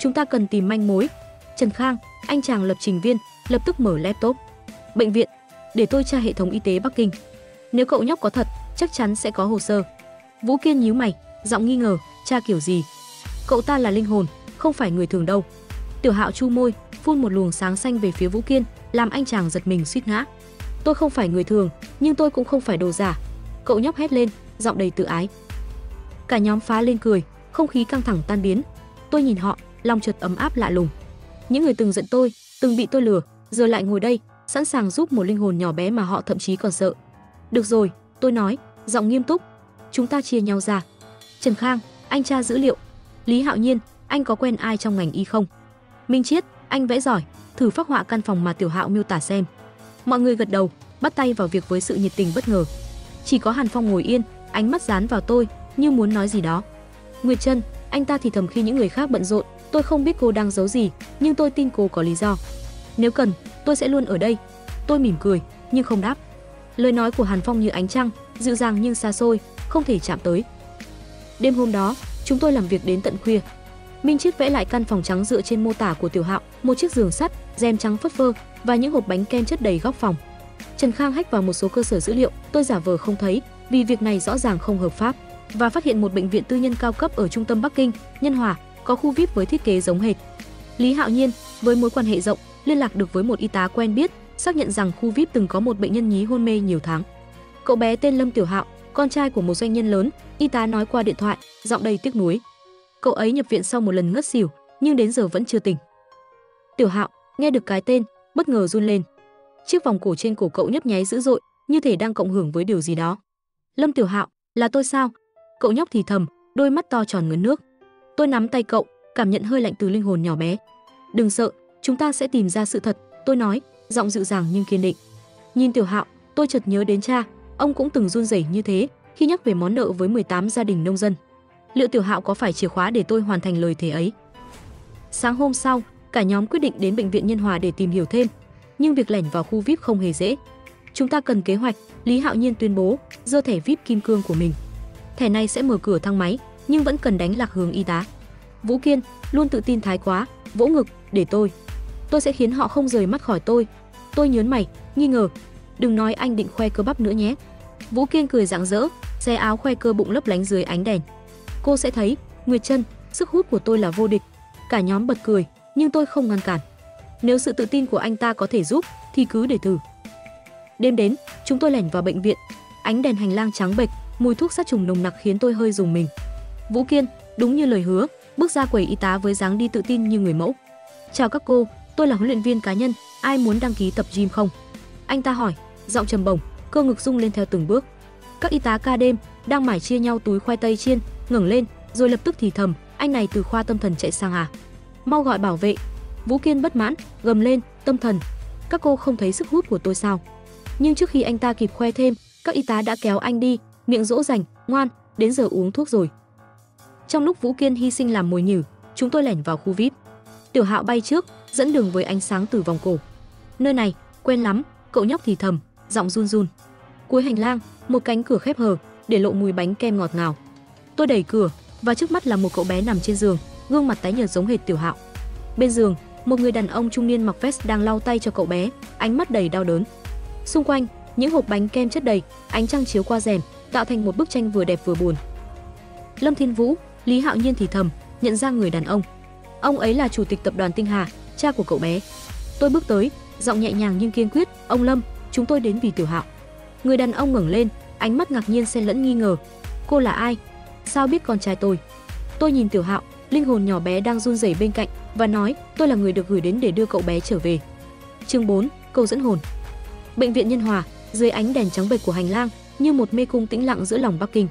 Speaker 1: Chúng ta cần tìm manh mối. Trần Khang, anh chàng lập trình viên, lập tức mở laptop. Bệnh viện, để tôi tra hệ thống y tế Bắc Kinh. Nếu cậu nhóc có thật, chắc chắn sẽ có hồ sơ. Vũ Kiên nhíu mày, giọng nghi ngờ, tra kiểu gì? Cậu ta là linh hồn, không phải người thường đâu. Tiểu Hạo chu môi, phun một luồng sáng xanh về phía Vũ Kiên, làm anh chàng giật mình suýt ngã. Tôi không phải người thường, nhưng tôi cũng không phải đồ giả. Cậu nhóc hét lên, giọng đầy tự ái. Cả nhóm phá lên cười, không khí căng thẳng tan biến. Tôi nhìn họ, lòng chợt ấm áp lạ lùng. Những người từng giận tôi, từng bị tôi lừa, giờ lại ngồi đây, sẵn sàng giúp một linh hồn nhỏ bé mà họ thậm chí còn sợ. Được rồi, tôi nói, giọng nghiêm túc. Chúng ta chia nhau ra. Trần Khang, anh tra dữ liệu. Lý Hạo Nhiên, anh có quen ai trong ngành y không? Minh Chiết, anh vẽ giỏi, thử phác họa căn phòng mà Tiểu Hạo miêu tả xem. Mọi người gật đầu, bắt tay vào việc với sự nhiệt tình bất ngờ. Chỉ có Hàn Phong ngồi yên, ánh mắt dán vào tôi, như muốn nói gì đó. Nguyệt Trân, anh ta thì thầm khi những người khác bận rộn, tôi không biết cô đang giấu gì, nhưng tôi tin cô có lý do. Nếu cần, tôi sẽ luôn ở đây. Tôi mỉm cười, nhưng không đáp. Lời nói của Hàn Phong như ánh trăng, dịu dàng nhưng xa xôi, không thể chạm tới. Đêm hôm đó, chúng tôi làm việc đến tận khuya. Minh Chiết vẽ lại căn phòng trắng dựa trên mô tả của Tiểu Hạo, một chiếc giường sắt, rèm trắng phất phơ và những hộp bánh kem chất đầy góc phòng. Trần Khang hack vào một số cơ sở dữ liệu, tôi giả vờ không thấy, vì việc này rõ ràng không hợp pháp, và phát hiện một bệnh viện tư nhân cao cấp ở trung tâm Bắc Kinh, Nhân Hòa, có khu VIP với thiết kế giống hệt. Lý Hạo Nhiên, với mối quan hệ rộng, liên lạc được với một y tá quen biết, xác nhận rằng khu VIP từng có một bệnh nhân nhí hôn mê nhiều tháng. Cậu bé tên Lâm Tiểu Hạo, con trai của một doanh nhân lớn, y tá nói qua điện thoại, giọng đầy tiếc nuối. Cậu ấy nhập viện sau một lần ngất xỉu, nhưng đến giờ vẫn chưa tỉnh. Tiểu Hạo nghe được cái tên, bất ngờ run lên. Chiếc vòng cổ trên cổ cậu nhấp nháy dữ dội, như thể đang cộng hưởng với điều gì đó. Lâm Tiểu Hạo, là tôi sao? Cậu nhóc thì thầm, đôi mắt to tròn ngấn nước. Tôi nắm tay cậu, cảm nhận hơi lạnh từ linh hồn nhỏ bé. Đừng sợ, chúng ta sẽ tìm ra sự thật, tôi nói, giọng dịu dàng nhưng kiên định. Nhìn Tiểu Hạo, tôi chợt nhớ đến cha, ông cũng từng run rẩy như thế khi nhắc về món nợ với 18 gia đình nông dân. Liệu Tiểu Hạo có phải chìa khóa để tôi hoàn thành lời thề ấy? Sáng hôm sau, cả nhóm quyết định đến bệnh viện Nhân Hòa để tìm hiểu thêm, nhưng việc lẻn vào khu VIP không hề dễ. Chúng ta cần kế hoạch, Lý Hạo Nhiên tuyên bố, giơ thẻ VIP kim cương của mình. Thẻ này sẽ mở cửa thang máy, nhưng vẫn cần đánh lạc hướng y tá. Vũ Kiên, luôn tự tin thái quá, vỗ ngực, để tôi sẽ khiến họ không rời mắt khỏi tôi. Tôi nhớn mày, nghi ngờ, đừng nói anh định khoe cơ bắp nữa nhé. Vũ Kiên cười rạng rỡ, xé áo khoe cơ bụng lấp lánh dưới ánh đèn. Cô sẽ thấy, Nguyệt Trân, sức hút của tôi là vô địch. Cả nhóm bật cười, nhưng tôi không ngăn cản. Nếu sự tự tin của anh ta có thể giúp, thì cứ để thử. Đêm đến, chúng tôi lẻn vào bệnh viện. Ánh đèn hành lang trắng bệch, mùi thuốc sát trùng nồng nặc khiến tôi hơi rùng mình. Vũ Kiên, đúng như lời hứa, bước ra quầy y tá với dáng đi tự tin như người mẫu. Chào các cô, tôi là huấn luyện viên cá nhân, ai muốn đăng ký tập gym không? Anh ta hỏi, giọng trầm bổng, cơ ngực rung lên theo từng bước. Các y tá ca đêm đang mải chia nhau túi khoai tây chiên, ngẩng lên, rồi lập tức thì thầm, anh này từ khoa tâm thần chạy sang à? Mau gọi bảo vệ. Vũ Kiên bất mãn, gầm lên, tâm thần, các cô không thấy sức hút của tôi sao? Nhưng trước khi anh ta kịp khoe thêm, các y tá đã kéo anh đi, miệng dỗ dành, ngoan, đến giờ uống thuốc rồi. Trong lúc Vũ Kiên hy sinh làm mồi nhử, chúng tôi lẻn vào khu VIP. Tiểu Hạo bay trước, dẫn đường với ánh sáng từ vòng cổ. Nơi này quen lắm, cậu nhóc thì thầm, giọng run run. Cuối hành lang, một cánh cửa khép hờ, để lộ mùi bánh kem ngọt ngào. Tôi đẩy cửa, và trước mắt là một cậu bé nằm trên giường, gương mặt tái nhợt giống hệt Tiểu Hạo. Bên giường, một người đàn ông trung niên mặc vest đang lau tay cho cậu bé, ánh mắt đầy đau đớn. Xung quanh, những hộp bánh kem chất đầy, ánh trăng chiếu qua rèm, tạo thành một bức tranh vừa đẹp vừa buồn. Lâm Thiên Vũ, Lý Hạo Nhiên thì thầm, nhận ra người đàn ông. Ông ấy là chủ tịch tập đoàn Tinh Hà, cha của cậu bé. Tôi bước tới, giọng nhẹ nhàng nhưng kiên quyết, ông Lâm, chúng tôi đến vì Tiểu Hạo. Người đàn ông ngẩng lên, ánh mắt ngạc nhiên xen lẫn nghi ngờ. Cô là ai? Sao biết con trai tôi? Tôi nhìn Tiểu Hạo, linh hồn nhỏ bé đang run rẩy bên cạnh và nói, tôi là người được gửi đến để đưa cậu bé trở về. Chương 4, câu dẫn hồn. Bệnh viện Nhân Hòa, dưới ánh đèn trắng bệch của hành lang, như một mê cung tĩnh lặng giữa lòng Bắc Kinh.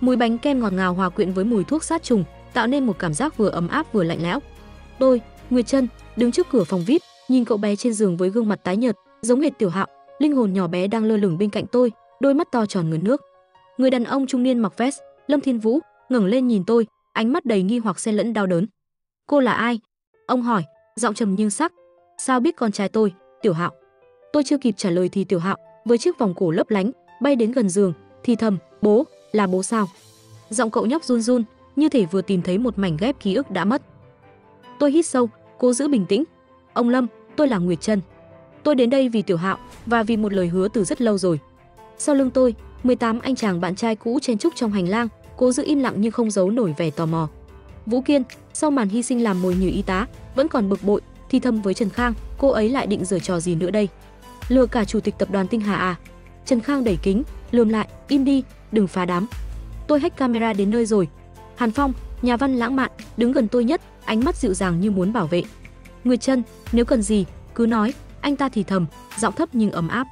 Speaker 1: Mùi bánh kem ngọt ngào hòa quyện với mùi thuốc sát trùng, tạo nên một cảm giác vừa ấm áp vừa lạnh lẽo. Tôi, Nguyệt Trân, đứng trước cửa phòng VIP, nhìn cậu bé trên giường với gương mặt tái nhợt, giống hệt Tiểu Hạo, linh hồn nhỏ bé đang lơ lửng bên cạnh tôi, đôi mắt to tròn ngấn nước. Người đàn ông trung niên mặc vest, Lâm Thiên Vũ, ngẩng lên nhìn tôi, ánh mắt đầy nghi hoặc xen lẫn đau đớn. Cô là ai? Ông hỏi, giọng trầm nhưng sắc. Sao biết con trai tôi, Tiểu Hạo? Tôi chưa kịp trả lời thì Tiểu Hạo, với chiếc vòng cổ lấp lánh, bay đến gần giường, thì thầm, bố, là bố sao? Giọng cậu nhóc run run, như thể vừa tìm thấy một mảnh ghép ký ức đã mất. Tôi hít sâu, cố giữ bình tĩnh. Ông Lâm, tôi là Nguyệt Trân. Tôi đến đây vì Tiểu Hạo và vì một lời hứa từ rất lâu rồi. Sau lưng tôi, 18 anh chàng bạn trai cũ chen chúc trong hành lang, cố giữ im lặng nhưng không giấu nổi vẻ tò mò. Vũ Kiên, sau màn hy sinh làm mồi nhử y tá, vẫn còn bực bội, thì thầm với Trần Khang, cô ấy lại định giở trò gì nữa đây? Lừa cả chủ tịch tập đoàn Tinh Hà à? Trần Khang đẩy kính, lườm lại, im đi, đừng phá đám. Tôi hack camera đến nơi rồi. Hàn Phong, nhà văn lãng mạn, đứng gần tôi nhất, ánh mắt dịu dàng như muốn bảo vệ. Nguyệt Trân, nếu cần gì, cứ nói, anh ta thì thầm, giọng thấp nhưng ấm áp.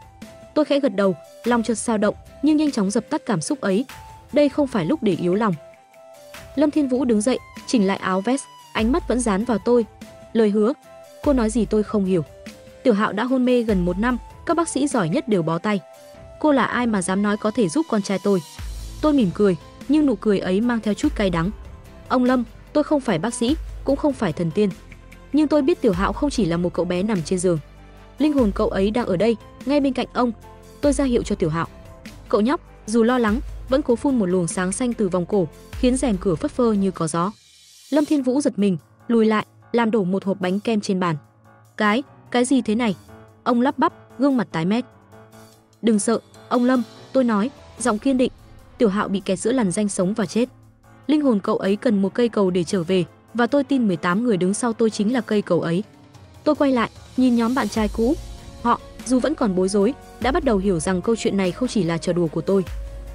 Speaker 1: Tôi khẽ gật đầu, lòng chợt dao động, nhưng nhanh chóng dập tắt cảm xúc ấy. Đây không phải lúc để yếu lòng. Lâm Thiên Vũ đứng dậy, chỉnh lại áo vest, ánh mắt vẫn dán vào tôi. Lời hứa, cô nói gì tôi không hiểu. Tiểu Hạo đã hôn mê gần 1 năm, các bác sĩ giỏi nhất đều bó tay. Cô là ai mà dám nói có thể giúp con trai tôi? Tôi mỉm cười, nhưng nụ cười ấy mang theo chút cay đắng. Ông Lâm, tôi không phải bác sĩ, cũng không phải thần tiên, nhưng tôi biết Tiểu Hạo không chỉ là một cậu bé nằm trên giường. Linh hồn cậu ấy đang ở đây, ngay bên cạnh ông. Tôi ra hiệu cho Tiểu Hạo. Cậu nhóc, dù lo lắng, vẫn cố phun một luồng sáng xanh từ vòng cổ, khiến rèm cửa phất phơ như có gió. Lâm Thiên Vũ giật mình, lùi lại, làm đổ một hộp bánh kem trên bàn. Cái gì thế này? Ông lắp bắp, gương mặt tái mét. Đừng sợ, ông Lâm, tôi nói, giọng kiên định. Tiểu Hạo bị kẹt giữa lằn ranh sống và chết. Linh hồn cậu ấy cần một cây cầu để trở về, và tôi tin 18 người đứng sau tôi chính là cây cầu ấy. Tôi quay lại, nhìn nhóm bạn trai cũ. Họ, dù vẫn còn bối rối, đã bắt đầu hiểu rằng câu chuyện này không chỉ là trò đùa của tôi.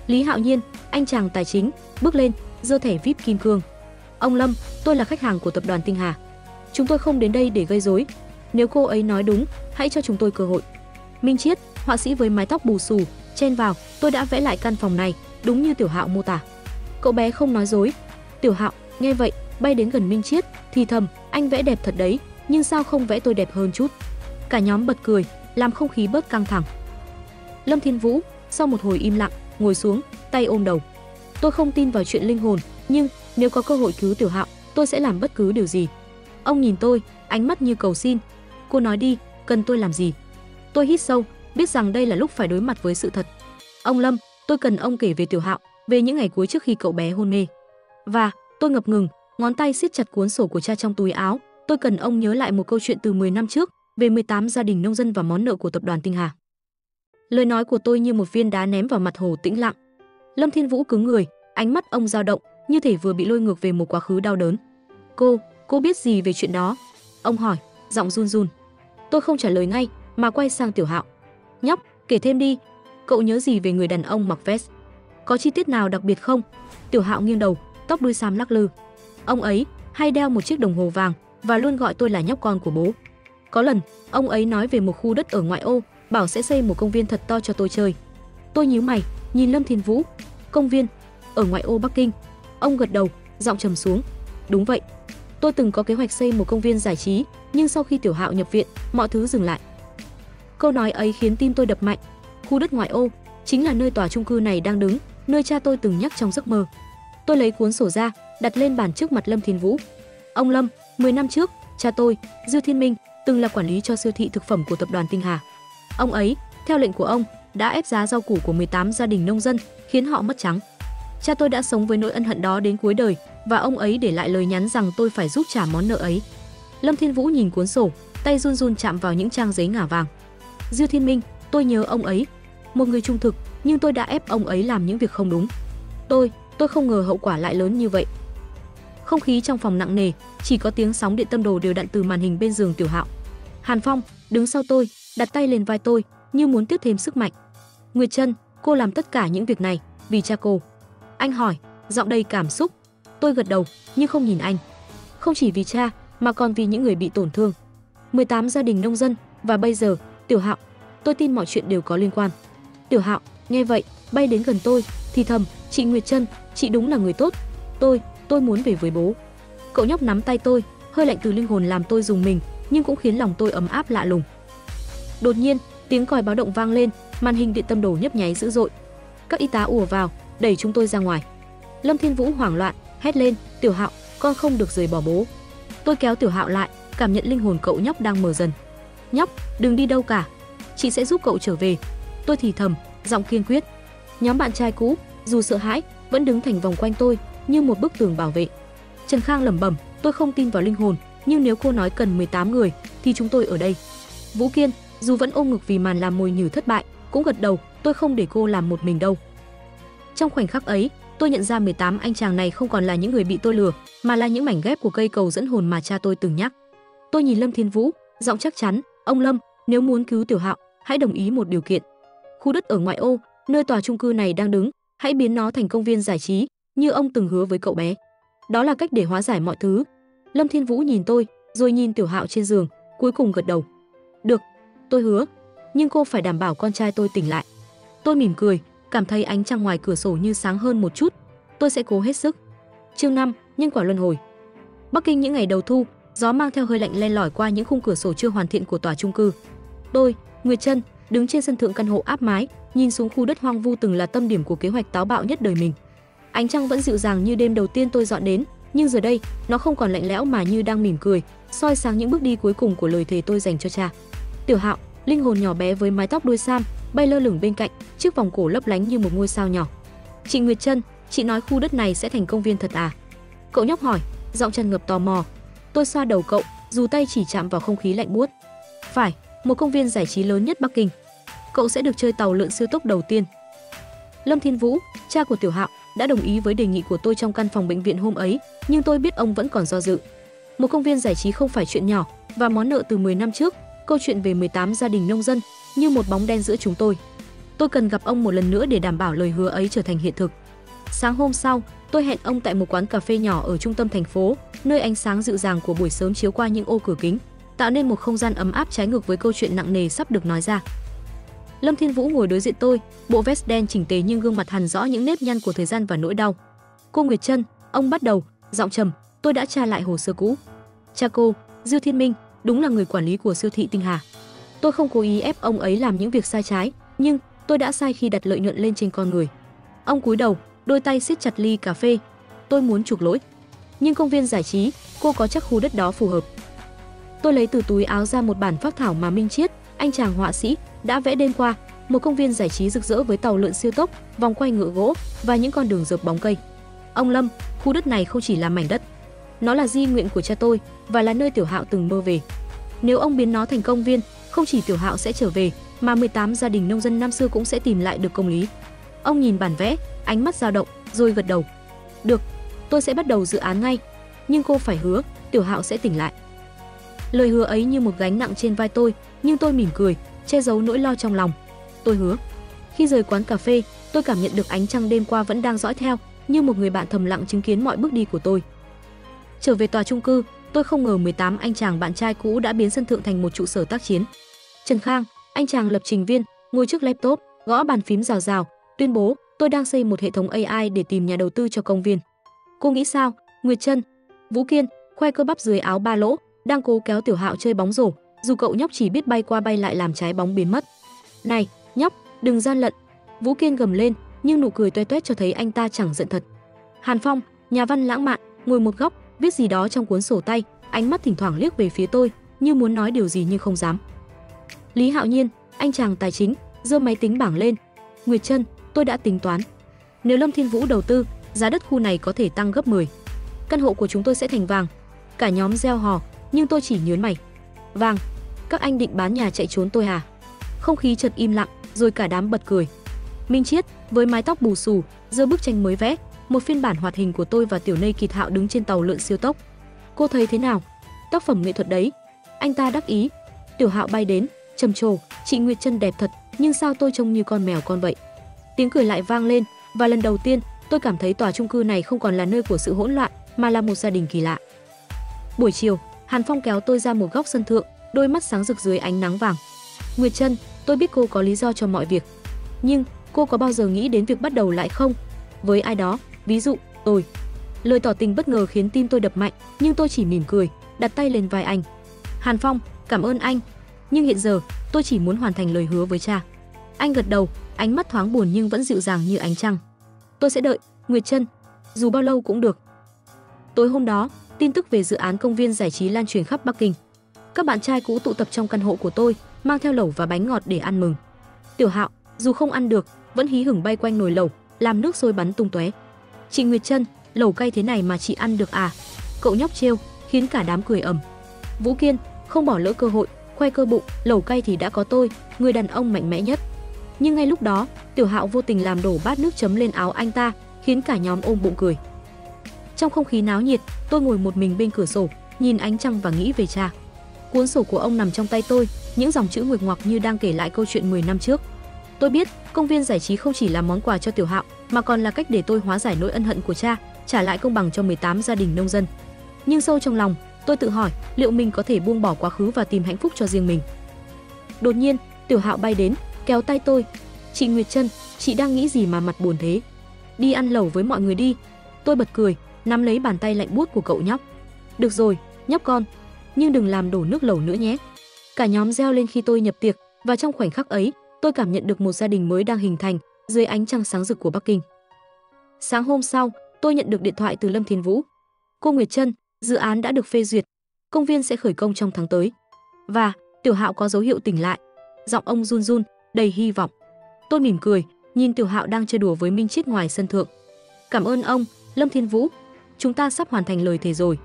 Speaker 1: Lý Hạo Nhiên, anh chàng tài chính, bước lên, giơ thẻ VIP kim cương. Ông Lâm, tôi là khách hàng của tập đoàn Tinh Hà. Chúng tôi không đến đây để gây rối. Nếu cô ấy nói đúng, hãy cho chúng tôi cơ hội. Minh Chiết, họa sĩ với mái tóc bù xù, chen vào, tôi đã vẽ lại căn phòng này, đúng như Tiểu Hạo mô tả. Cậu bé không nói dối. Tiểu Hạo nghe vậy, bay đến gần Minh Chiết, thì thầm, anh vẽ đẹp thật đấy, nhưng sao không vẽ tôi đẹp hơn chút? Cả nhóm bật cười, làm không khí bớt căng thẳng. Lâm Thiên Vũ, sau một hồi im lặng, ngồi xuống, tay ôm đầu. Tôi không tin vào chuyện linh hồn, nhưng nếu có cơ hội cứu Tiểu Hạo, tôi sẽ làm bất cứ điều gì. Ông nhìn tôi, ánh mắt như cầu xin. Cô nói đi, cần tôi làm gì? Tôi hít sâu, biết rằng đây là lúc phải đối mặt với sự thật. Ông Lâm, tôi cần ông kể về Tiểu Hạo, về những ngày cuối trước khi cậu bé hôn mê. Và tôi ngập ngừng, ngón tay siết chặt cuốn sổ của cha trong túi áo. Tôi cần ông nhớ lại một câu chuyện từ 10 năm trước, về 18 gia đình nông dân và món nợ của tập đoàn Tinh Hà. Lời nói của tôi như một viên đá ném vào mặt hồ tĩnh lặng. Lâm Thiên Vũ cứng người, ánh mắt ông dao động, như thể vừa bị lôi ngược về một quá khứ đau đớn. Cô biết gì về chuyện đó? Ông hỏi, giọng run run. Tôi không trả lời ngay, mà quay sang Tiểu Hạo. Nhóc, kể thêm đi. Cậu nhớ gì về người đàn ông mặc vest? Có chi tiết nào đặc biệt không? Tiểu Hạo nghiêng đầu, tóc đuôi sam lắc lư. Ông ấy hay đeo một chiếc đồng hồ vàng và luôn gọi tôi là nhóc con của bố. Có lần, ông ấy nói về một khu đất ở ngoại ô, bảo sẽ xây một công viên thật to cho tôi chơi. Tôi nhíu mày, nhìn Lâm Thiên Vũ. Công viên ở ngoại ô Bắc Kinh? Ông gật đầu, giọng trầm xuống. Đúng vậy. Tôi từng có kế hoạch xây một công viên giải trí, nhưng sau khi Tiểu Hạo nhập viện, mọi thứ dừng lại. Câu nói ấy khiến tim tôi đập mạnh. Khu đất ngoại ô chính là nơi tòa chung cư này đang đứng, nơi cha tôi từng nhắc trong giấc mơ. Tôi lấy cuốn sổ ra, đặt lên bàn trước mặt Lâm Thiên Vũ. Ông Lâm, 10 năm trước, cha tôi, Dư Thiên Minh, từng là quản lý cho siêu thị thực phẩm của tập đoàn Tinh Hà. Ông ấy, theo lệnh của ông, đã ép giá rau củ của 18 gia đình nông dân, khiến họ mất trắng. Cha tôi đã sống với nỗi ân hận đó đến cuối đời, và ông ấy để lại lời nhắn rằng tôi phải giúp trả món nợ ấy. Lâm Thiên Vũ nhìn cuốn sổ, tay run run chạm vào những trang giấy ngả vàng. Dư Thiên Minh, tôi nhớ ông ấy, một người trung thực, nhưng tôi đã ép ông ấy làm những việc không đúng. Tôi không ngờ hậu quả lại lớn như vậy. Không khí trong phòng nặng nề, chỉ có tiếng sóng điện tâm đồ đều đặn từ màn hình bên giường Tiểu Hạo. Hàn Phong đứng sau tôi, đặt tay lên vai tôi, như muốn tiếp thêm sức mạnh. Nguyệt Trân, cô làm tất cả những việc này vì cha cô. Anh hỏi, giọng đầy cảm xúc. Tôi gật đầu, nhưng không nhìn anh. không chỉ vì cha mà còn vì những người bị tổn thương. 18 gia đình nông dân và bây giờ, Tiểu Hạo, tôi tin mọi chuyện đều có liên quan. Tiểu Hạo nghe vậy, bay đến gần tôi, thì thầm, "Chị Nguyệt Trân, chị đúng là người tốt. Tôi muốn về với bố." Cậu nhóc nắm tay tôi, hơi lạnh từ linh hồn làm tôi rùng mình, nhưng cũng khiến lòng tôi ấm áp lạ lùng. Đột nhiên, tiếng còi báo động vang lên, màn hình điện tâm đồ nhấp nháy dữ dội. Các y tá ùa vào, đẩy chúng tôi ra ngoài. Lâm Thiên Vũ hoảng loạn, hét lên, "Tiểu Hạo, con không được rời bỏ bố." Tôi kéo Tiểu Hạo lại, cảm nhận linh hồn cậu nhóc đang mờ dần. "Nhóc, đừng đi đâu cả. Chị sẽ giúp cậu trở về." Tôi thì thầm, giọng kiên quyết. Nhóm bạn trai cũ, dù sợ hãi, vẫn đứng thành vòng quanh tôi như một bức tường bảo vệ. Trần Khang lẩm bẩm, "Tôi không tin vào linh hồn, nhưng nếu cô nói cần 18 người thì chúng tôi ở đây." Vũ Kiên, dù vẫn ôm ngực vì màn làm mồi nhử thất bại, cũng gật đầu, "Tôi không để cô làm một mình đâu." Trong khoảnh khắc ấy, tôi nhận ra 18 anh chàng này không còn là những người bị tôi lừa, mà là những mảnh ghép của cây cầu dẫn hồn mà cha tôi từng nhắc. Tôi nhìn Lâm Thiên Vũ, giọng chắc chắn, "Ông Lâm, nếu muốn cứu Tiểu Hạo, hãy đồng ý một điều kiện. Khu đất ở ngoại ô, nơi tòa chung cư này đang đứng, hãy biến nó thành công viên giải trí, như ông từng hứa với cậu bé. Đó là cách để hóa giải mọi thứ." Lâm Thiên Vũ nhìn tôi, rồi nhìn Tiểu Hạo trên giường, cuối cùng gật đầu. "Được, tôi hứa, nhưng cô phải đảm bảo con trai tôi tỉnh lại." Tôi mỉm cười, cảm thấy ánh trăng ngoài cửa sổ như sáng hơn một chút. "Tôi sẽ cố hết sức." Chương 5, nhân quả luân hồi. Bắc Kinh những ngày đầu thu, gió mang theo hơi lạnh len lỏi qua những khung cửa sổ chưa hoàn thiện của tòa chung cư. Tôi, Nguyệt Trân, đứng trên sân thượng căn hộ áp mái, nhìn xuống khu đất hoang vu từng là tâm điểm của kế hoạch táo bạo nhất đời mình. Ánh trăng vẫn dịu dàng như đêm đầu tiên tôi dọn đến, nhưng giờ đây, nó không còn lạnh lẽo mà như đang mỉm cười, soi sáng những bước đi cuối cùng của lời thề tôi dành cho cha. Tiểu Hạo, linh hồn nhỏ bé với mái tóc đuôi sam, bay lơ lửng bên cạnh, chiếc vòng cổ lấp lánh như một ngôi sao nhỏ. "Chị Nguyệt Trân, chị nói khu đất này sẽ thành công viên thật à?" Cậu nhóc hỏi, giọng tràn ngập tò mò. Tôi xoa đầu cậu, dù tay chỉ chạm vào không khí lạnh buốt. "Phải, một công viên giải trí lớn nhất Bắc Kinh. Cậu sẽ được chơi tàu lượn siêu tốc đầu tiên." Lâm Thiên Vũ, cha của Tiểu Hạo, đã đồng ý với đề nghị của tôi trong căn phòng bệnh viện hôm ấy, nhưng tôi biết ông vẫn còn do dự. Một công viên giải trí không phải chuyện nhỏ, và món nợ từ 10 năm trước, câu chuyện về 18 gia đình nông dân, như một bóng đen giữa chúng tôi. Tôi cần gặp ông một lần nữa để đảm bảo lời hứa ấy trở thành hiện thực. Sáng hôm sau, tôi hẹn ông tại một quán cà phê nhỏ ở trung tâm thành phố, nơi ánh sáng dịu dàng của buổi sớm chiếu qua những ô cửa kính, tạo nên một không gian ấm áp trái ngược với câu chuyện nặng nề sắp được nói ra. Lâm Thiên Vũ ngồi đối diện tôi, bộ vest đen chỉnh tề nhưng gương mặt hằn rõ những nếp nhăn của thời gian và nỗi đau. "Cô Nguyệt Trân," ông bắt đầu, giọng trầm, "tôi đã tra lại hồ sơ cũ. Cha cô, Diêu Thiên Minh, đúng là người quản lý của siêu thị Tinh Hà. Tôi không cố ý ép ông ấy làm những việc sai trái, nhưng tôi đã sai khi đặt lợi nhuận lên trên con người." Ông cúi đầu, đôi tay siết chặt ly cà phê. "Tôi muốn chuộc lỗi. Nhưng công viên giải trí, cô có chắc khu đất đó phù hợp?" Tôi lấy từ túi áo ra một bản phác thảo mà Minh Chiết, anh chàng họa sĩ, đã vẽ đêm qua, một công viên giải trí rực rỡ với tàu lượn siêu tốc, vòng quay ngựa gỗ và những con đường rợp bóng cây. "Ông Lâm, khu đất này không chỉ là mảnh đất, nó là di nguyện của cha tôi và là nơi Tiểu Hạo từng mơ về. Nếu ông biến nó thành công viên, không chỉ Tiểu Hạo sẽ trở về, mà 18 gia đình nông dân năm xưa cũng sẽ tìm lại được công lý." Ông nhìn bản vẽ, ánh mắt dao động, rồi gật đầu. "Được, tôi sẽ bắt đầu dự án ngay, nhưng cô phải hứa, Tiểu Hạo sẽ tỉnh lại." Lời hứa ấy như một gánh nặng trên vai tôi, nhưng tôi mỉm cười, che giấu nỗi lo trong lòng. "Tôi hứa." Khi rời quán cà phê, tôi cảm nhận được ánh trăng đêm qua vẫn đang dõi theo, như một người bạn thầm lặng chứng kiến mọi bước đi của tôi. Trở về tòa chung cư, tôi không ngờ 18 anh chàng bạn trai cũ đã biến sân thượng thành một trụ sở tác chiến. Trần Khang, anh chàng lập trình viên, ngồi trước laptop, gõ bàn phím rào rào, tuyên bố, "Tôi đang xây một hệ thống AI để tìm nhà đầu tư cho công viên. Cô nghĩ sao, Nguyệt Trân?" Vũ Kiên, khoe cơ bắp dưới áo ba lỗ, đang cố kéo Tiểu Hạo chơi bóng rổ, dù cậu nhóc chỉ biết bay qua bay lại làm trái bóng biến mất. "Này, nhóc, đừng gian lận." Vũ Kiên gầm lên, nhưng nụ cười toe toét cho thấy anh ta chẳng giận thật. Hàn Phong, nhà văn lãng mạn, ngồi một góc, viết gì đó trong cuốn sổ tay, ánh mắt thỉnh thoảng liếc về phía tôi, như muốn nói điều gì nhưng không dám. Lý Hạo Nhiên, anh chàng tài chính, giơ máy tính bảng lên. "Nguyệt Trân, tôi đã tính toán. Nếu Lâm Thiên Vũ đầu tư, giá đất khu này có thể tăng gấp 10. Căn hộ của chúng tôi sẽ thành vàng." Cả nhóm reo hò, nhưng tôi chỉ nhớn mày. "Vàng? Các anh định bán nhà chạy trốn tôi hả?" Không khí chợt im lặng, rồi cả đám bật cười. Minh Chiết, với mái tóc bù xù, giơ bức tranh mới vẽ, một phiên bản hoạt hình của tôi và Tiểu Nây Kịt Hạo đứng trên tàu lượn siêu tốc. "Cô thấy thế nào? Tác phẩm nghệ thuật đấy." Anh ta đắc ý. Tiểu Hạo bay đến, trầm trồ, "Chị Nguyệt Trân đẹp thật, nhưng sao tôi trông như con mèo con vậy?" Tiếng cười lại vang lên, và lần đầu tiên, tôi cảm thấy tòa chung cư này không còn là nơi của sự hỗn loạn, mà là một gia đình kỳ lạ. Buổi chiều, Hàn Phong kéo tôi ra một góc sân thượng, đôi mắt sáng rực dưới ánh nắng vàng. Nguyệt Trân, tôi biết cô có lý do cho mọi việc, nhưng cô có bao giờ nghĩ đến việc bắt đầu lại không? Với ai đó, ví dụ tôi. Lời tỏ tình bất ngờ khiến tim tôi đập mạnh, nhưng tôi chỉ mỉm cười, đặt tay lên vai anh. Hàn Phong, cảm ơn anh, nhưng hiện giờ tôi chỉ muốn hoàn thành lời hứa với cha. Anh gật đầu, ánh mắt thoáng buồn nhưng vẫn dịu dàng như ánh trăng. Tôi sẽ đợi, Nguyệt Trân, dù bao lâu cũng được. Tối hôm đó, tin tức về dự án công viên giải trí lan truyền khắp Bắc Kinh. Các bạn trai cũ tụ tập trong căn hộ của tôi, mang theo lẩu và bánh ngọt để ăn mừng. Tiểu Hạo, dù không ăn được, vẫn hí hửng bay quanh nồi lẩu, làm nước sôi bắn tung tóe. Chị Nguyệt Trân, lẩu cay thế này mà chị ăn được à? Cậu nhóc trêu, khiến cả đám cười ầm. Vũ Kiên, không bỏ lỡ cơ hội, khoe cơ bụng, lẩu cay thì đã có tôi, người đàn ông mạnh mẽ nhất. Nhưng ngay lúc đó, Tiểu Hạo vô tình làm đổ bát nước chấm lên áo anh ta, khiến cả nhóm ôm bụng cười. Trong không khí náo nhiệt, tôi ngồi một mình bên cửa sổ, nhìn ánh trăng và nghĩ về cha. Cuốn sổ của ông nằm trong tay tôi, những dòng chữ nguệch ngoạc như đang kể lại câu chuyện 10 năm trước. Tôi biết, công viên giải trí không chỉ là món quà cho Tiểu Hạo, mà còn là cách để tôi hóa giải nỗi ân hận của cha, trả lại công bằng cho 18 gia đình nông dân. Nhưng sâu trong lòng, tôi tự hỏi, liệu mình có thể buông bỏ quá khứ và tìm hạnh phúc cho riêng mình? Đột nhiên, Tiểu Hạo bay đến, kéo tay tôi. Chị Nguyệt Trân, chị đang nghĩ gì mà mặt buồn thế? Đi ăn lẩu với mọi người đi. Tôi bật cười, nắm lấy bàn tay lạnh buốt của cậu nhóc. Được rồi, nhóc con, nhưng đừng làm đổ nước lẩu nữa nhé. Cả nhóm reo lên khi tôi nhập tiệc, và trong khoảnh khắc ấy, tôi cảm nhận được một gia đình mới đang hình thành dưới ánh trăng sáng rực của Bắc Kinh. Sáng hôm sau, tôi nhận được điện thoại từ Lâm Thiên Vũ. Cô Nguyệt Trân, dự án đã được phê duyệt, công viên sẽ khởi công trong tháng tới. Và Tiểu Hạo có dấu hiệu tỉnh lại. Giọng ông run run, đầy hy vọng. Tôi mỉm cười, nhìn Tiểu Hạo đang chơi đùa với Minh Chiết ngoài sân thượng. Cảm ơn ông, Lâm Thiên Vũ. Chúng ta sắp hoàn thành lời thề rồi.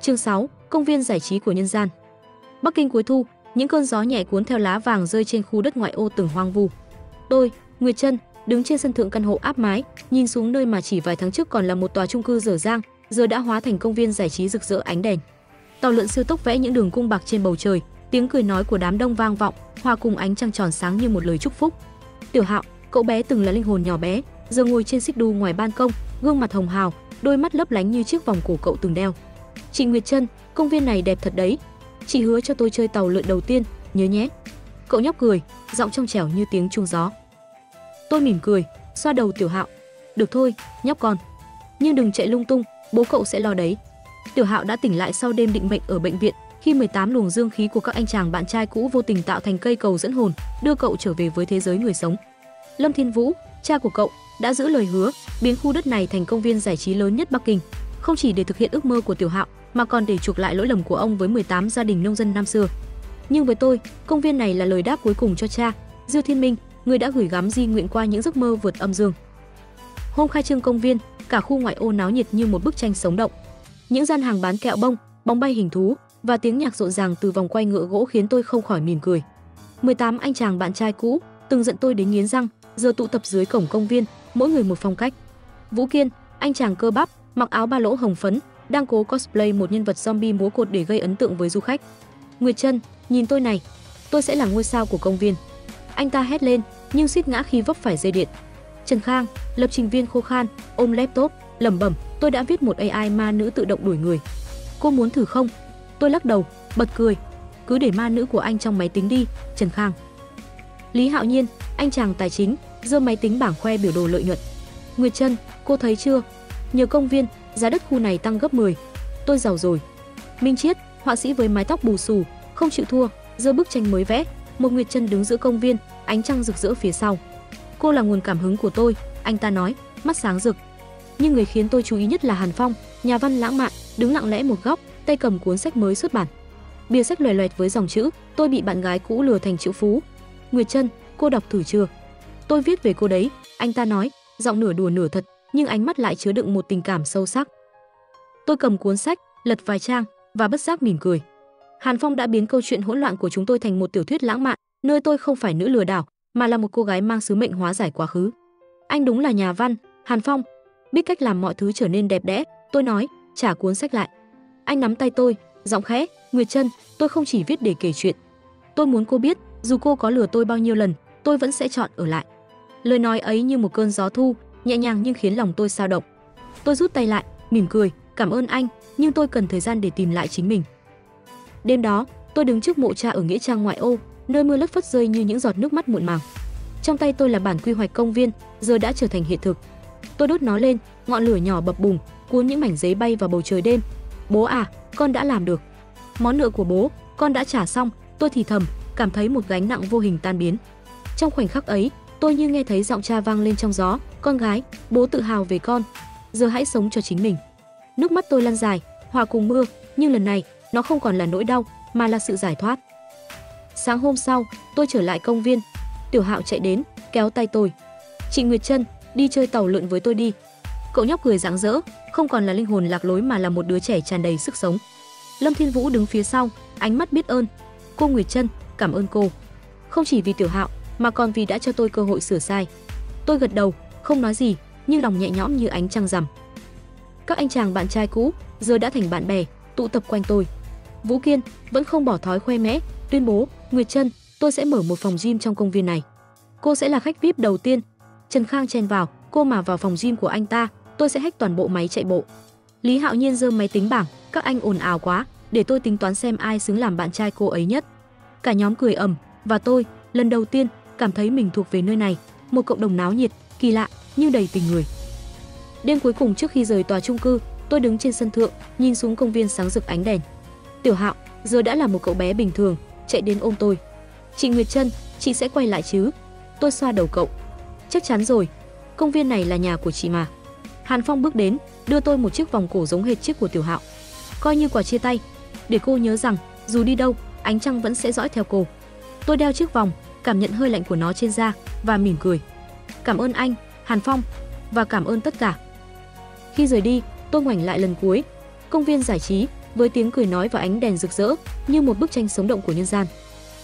Speaker 1: Chương 6, công viên giải trí của nhân gian. Bắc Kinh cuối thu, những cơn gió nhẹ cuốn theo lá vàng rơi trên khu đất ngoại ô từng hoang vu. Tôi, Nguyệt Trân, đứng trên sân thượng căn hộ áp mái, nhìn xuống nơi mà chỉ vài tháng trước còn là một tòa chung cư dở dang, giờ đã hóa thành công viên giải trí rực rỡ ánh đèn. Tàu lượn siêu tốc vẽ những đường cung bạc trên bầu trời, tiếng cười nói của đám đông vang vọng, hòa cùng ánh trăng tròn sáng như một lời chúc phúc. Tiểu Hạo, cậu bé từng là linh hồn nhỏ bé, giờ ngồi trên xích đu ngoài ban công, gương mặt hồng hào, đôi mắt lấp lánh như chiếc vòng cổ cậu từng đeo. Chị Nguyệt Trân, công viên này đẹp thật đấy. Chị hứa cho tôi chơi tàu lượn đầu tiên, nhớ nhé. Cậu nhóc cười, giọng trong trẻo như tiếng chuông gió. Tôi mỉm cười, xoa đầu Tiểu Hạo. Được thôi, nhóc con. Nhưng đừng chạy lung tung, bố cậu sẽ lo đấy. Tiểu Hạo đã tỉnh lại sau đêm định mệnh ở bệnh viện, khi 18 luồng dương khí của các anh chàng bạn trai cũ vô tình tạo thành cây cầu dẫn hồn, đưa cậu trở về với thế giới người sống. Lâm Thiên Vũ, cha của cậu, đã giữ lời hứa, biến khu đất này thành công viên giải trí lớn nhất Bắc Kinh, không chỉ để thực hiện ước mơ của Tiểu Hạo, mà còn để chuộc lại lỗi lầm của ông với 18 gia đình nông dân năm xưa. Nhưng với tôi, công viên này là lời đáp cuối cùng cho cha, Diêu Thiên Minh, người đã gửi gắm di nguyện qua những giấc mơ vượt âm dương. Hôm khai trương công viên, cả khu ngoại ô náo nhiệt như một bức tranh sống động. Những gian hàng bán kẹo bông, bóng bay hình thú và tiếng nhạc rộn ràng từ vòng quay ngựa gỗ khiến tôi không khỏi mỉm cười. 18 anh chàng bạn trai cũ, từng giận tôi đến nghiến răng, giờ tụ tập dưới cổng công viên, mỗi người một phong cách. Vũ Kiên, anh chàng cơ bắp, mặc áo ba lỗ hồng phấn, đang cố cosplay một nhân vật zombie múa cột để gây ấn tượng với du khách. Nguyệt Trân, nhìn tôi này, tôi sẽ là ngôi sao của công viên. Anh ta hét lên, nhưng suýt ngã khi vấp phải dây điện. Trần Khang, lập trình viên khô khan, ôm laptop, lẩm bẩm, tôi đã viết một AI ma nữ tự động đuổi người. Cô muốn thử không? Tôi lắc đầu, bật cười. Cứ để ma nữ của anh trong máy tính đi, Trần Khang. Lý Hạo Nhiên, anh chàng tài chính, giơ máy tính bảng khoe biểu đồ lợi nhuận. Nguyệt Trân, cô thấy chưa? Nhờ công viên, giá đất khu này tăng gấp 10. Tôi giàu rồi. Minh Chiết, họa sĩ với mái tóc bù xù, không chịu thua, giơ bức tranh mới vẽ. Một Nguyệt Trân đứng giữa công viên, ánh trăng rực rỡ phía sau. Cô là nguồn cảm hứng của tôi, anh ta nói, mắt sáng rực. Nhưng người khiến tôi chú ý nhất là Hàn Phong, nhà văn lãng mạn, đứng lặng lẽ một góc, tay cầm cuốn sách mới xuất bản. Bìa sách loè loẹt với dòng chữ, tôi bị bạn gái cũ lừa thành triệu phú. Nguyệt Trân, cô đọc thử chưa? Tôi viết về cô đấy, anh ta nói, giọng nửa đùa nửa thật, nhưng ánh mắt lại chứa đựng một tình cảm sâu sắc. Tôi cầm cuốn sách, lật vài trang và bất giác mỉm cười. Hàn Phong đã biến câu chuyện hỗn loạn của chúng tôi thành một tiểu thuyết lãng mạn, nơi tôi không phải nữ lừa đảo, mà là một cô gái mang sứ mệnh hóa giải quá khứ. Anh đúng là nhà văn, Hàn Phong, biết cách làm mọi thứ trở nên đẹp đẽ, tôi nói, trả cuốn sách lại. Anh nắm tay tôi, giọng khẽ, Nguyệt Trân, tôi không chỉ viết để kể chuyện. Tôi muốn cô biết, dù cô có lừa tôi bao nhiêu lần, tôi vẫn sẽ chọn ở lại. Lời nói ấy như một cơn gió thu, nhẹ nhàng nhưng khiến lòng tôi xao động. Tôi rút tay lại, mỉm cười, cảm ơn anh, nhưng tôi cần thời gian để tìm lại chính mình. Đêm đó, tôi đứng trước mộ cha ở nghĩa trang ngoại ô, nơi mưa lất phất rơi như những giọt nước mắt muộn màng. Trong tay tôi là bản quy hoạch công viên, giờ đã trở thành hiện thực. Tôi đốt nó lên, ngọn lửa nhỏ bập bùng, cuốn những mảnh giấy bay vào bầu trời đêm. Bố à, con đã làm được. Món nợ của bố, con đã trả xong, tôi thì thầm, cảm thấy một gánh nặng vô hình tan biến. Trong khoảnh khắc ấy, tôi như nghe thấy giọng cha vang lên trong gió, con gái, bố tự hào về con. Giờ hãy sống cho chính mình. Nước mắt tôi lăn dài, hòa cùng mưa, nhưng lần này, nó không còn là nỗi đau, mà là sự giải thoát. Sáng hôm sau, tôi trở lại công viên. Tiểu Hạo chạy đến, kéo tay tôi. Chị Nguyệt Trân, đi chơi tàu lượn với tôi đi. Cậu nhóc cười rạng rỡ, không còn là linh hồn lạc lối mà là một đứa trẻ tràn đầy sức sống. Lâm Thiên Vũ đứng phía sau, ánh mắt biết ơn. Cô Nguyệt Trân, cảm ơn cô. Không chỉ vì Tiểu Hạo, mà còn vì đã cho tôi cơ hội sửa sai. Tôi gật đầu, không nói gì, nhưng lòng nhẹ nhõm như ánh trăng rằm. Các anh chàng bạn trai cũ giờ đã thành bạn bè, tụ tập quanh tôi. Vũ Kiên vẫn không bỏ thói khoe mẽ, tuyên bố, Nguyệt Trân, tôi sẽ mở một phòng gym trong công viên này. Cô sẽ là khách VIP đầu tiên. Trần Khang chen vào, cô mà vào phòng gym của anh ta, tôi sẽ hack toàn bộ máy chạy bộ. Lý Hạo Nhiên giơ máy tính bảng, các anh ồn ào quá, để tôi tính toán xem ai xứng làm bạn trai cô ấy nhất. Cả nhóm cười ầm, và tôi, lần đầu tiên, cảm thấy mình thuộc về nơi này, một cộng đồng náo nhiệt, kỳ lạ, nhưng đầy tình người. Đêm cuối cùng trước khi rời tòa chung cư, tôi đứng trên sân thượng, nhìn xuống công viên sáng rực ánh đèn. Tiểu Hạo giờ đã là một cậu bé bình thường, chạy đến ôm tôi. Chị Nguyệt Trân, chị sẽ quay lại chứ? Tôi xoa đầu cậu. Chắc chắn rồi, công viên này là nhà của chị mà. Hàn Phong bước đến, đưa tôi một chiếc vòng cổ giống hệt chiếc của Tiểu Hạo, coi như quà chia tay, để cô nhớ rằng dù đi đâu, ánh trăng vẫn sẽ dõi theo cô. Tôi đeo chiếc vòng, cảm nhận hơi lạnh của nó trên da và mỉm cười. Cảm ơn anh, Hàn Phong, và cảm ơn tất cả. Khi rời đi, tôi ngoảnh lại lần cuối. Công viên giải trí với tiếng cười nói và ánh đèn rực rỡ như một bức tranh sống động của nhân gian.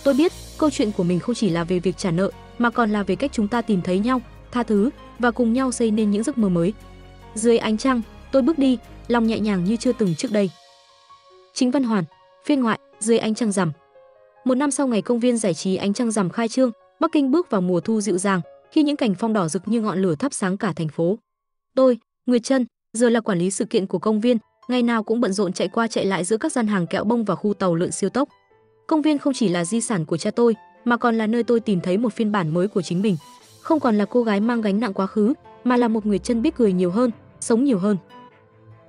Speaker 1: Tôi biết câu chuyện của mình không chỉ là về việc trả nợ, mà còn là về cách chúng ta tìm thấy nhau, tha thứ và cùng nhau xây nên những giấc mơ mới. Dưới ánh trăng, tôi bước đi, lòng nhẹ nhàng như chưa từng trước đây. Chính Văn Hoàn, phiên ngoại, dưới ánh trăng rằm. Một năm sau ngày công viên giải trí ánh trăng rằm khai trương, Bắc Kinh bước vào mùa thu dịu dàng, khi những cành phong đỏ rực như ngọn lửa thắp sáng cả thành phố. Tôi, Nguyệt Trân, giờ là quản lý sự kiện của công viên, ngày nào cũng bận rộn chạy qua chạy lại giữa các gian hàng kẹo bông và khu tàu lượn siêu tốc. Công viên không chỉ là di sản của cha tôi, mà còn là nơi tôi tìm thấy một phiên bản mới của chính mình. Không còn là cô gái mang gánh nặng quá khứ, mà là một Nguyệt Trân biết cười nhiều hơn, sống nhiều hơn.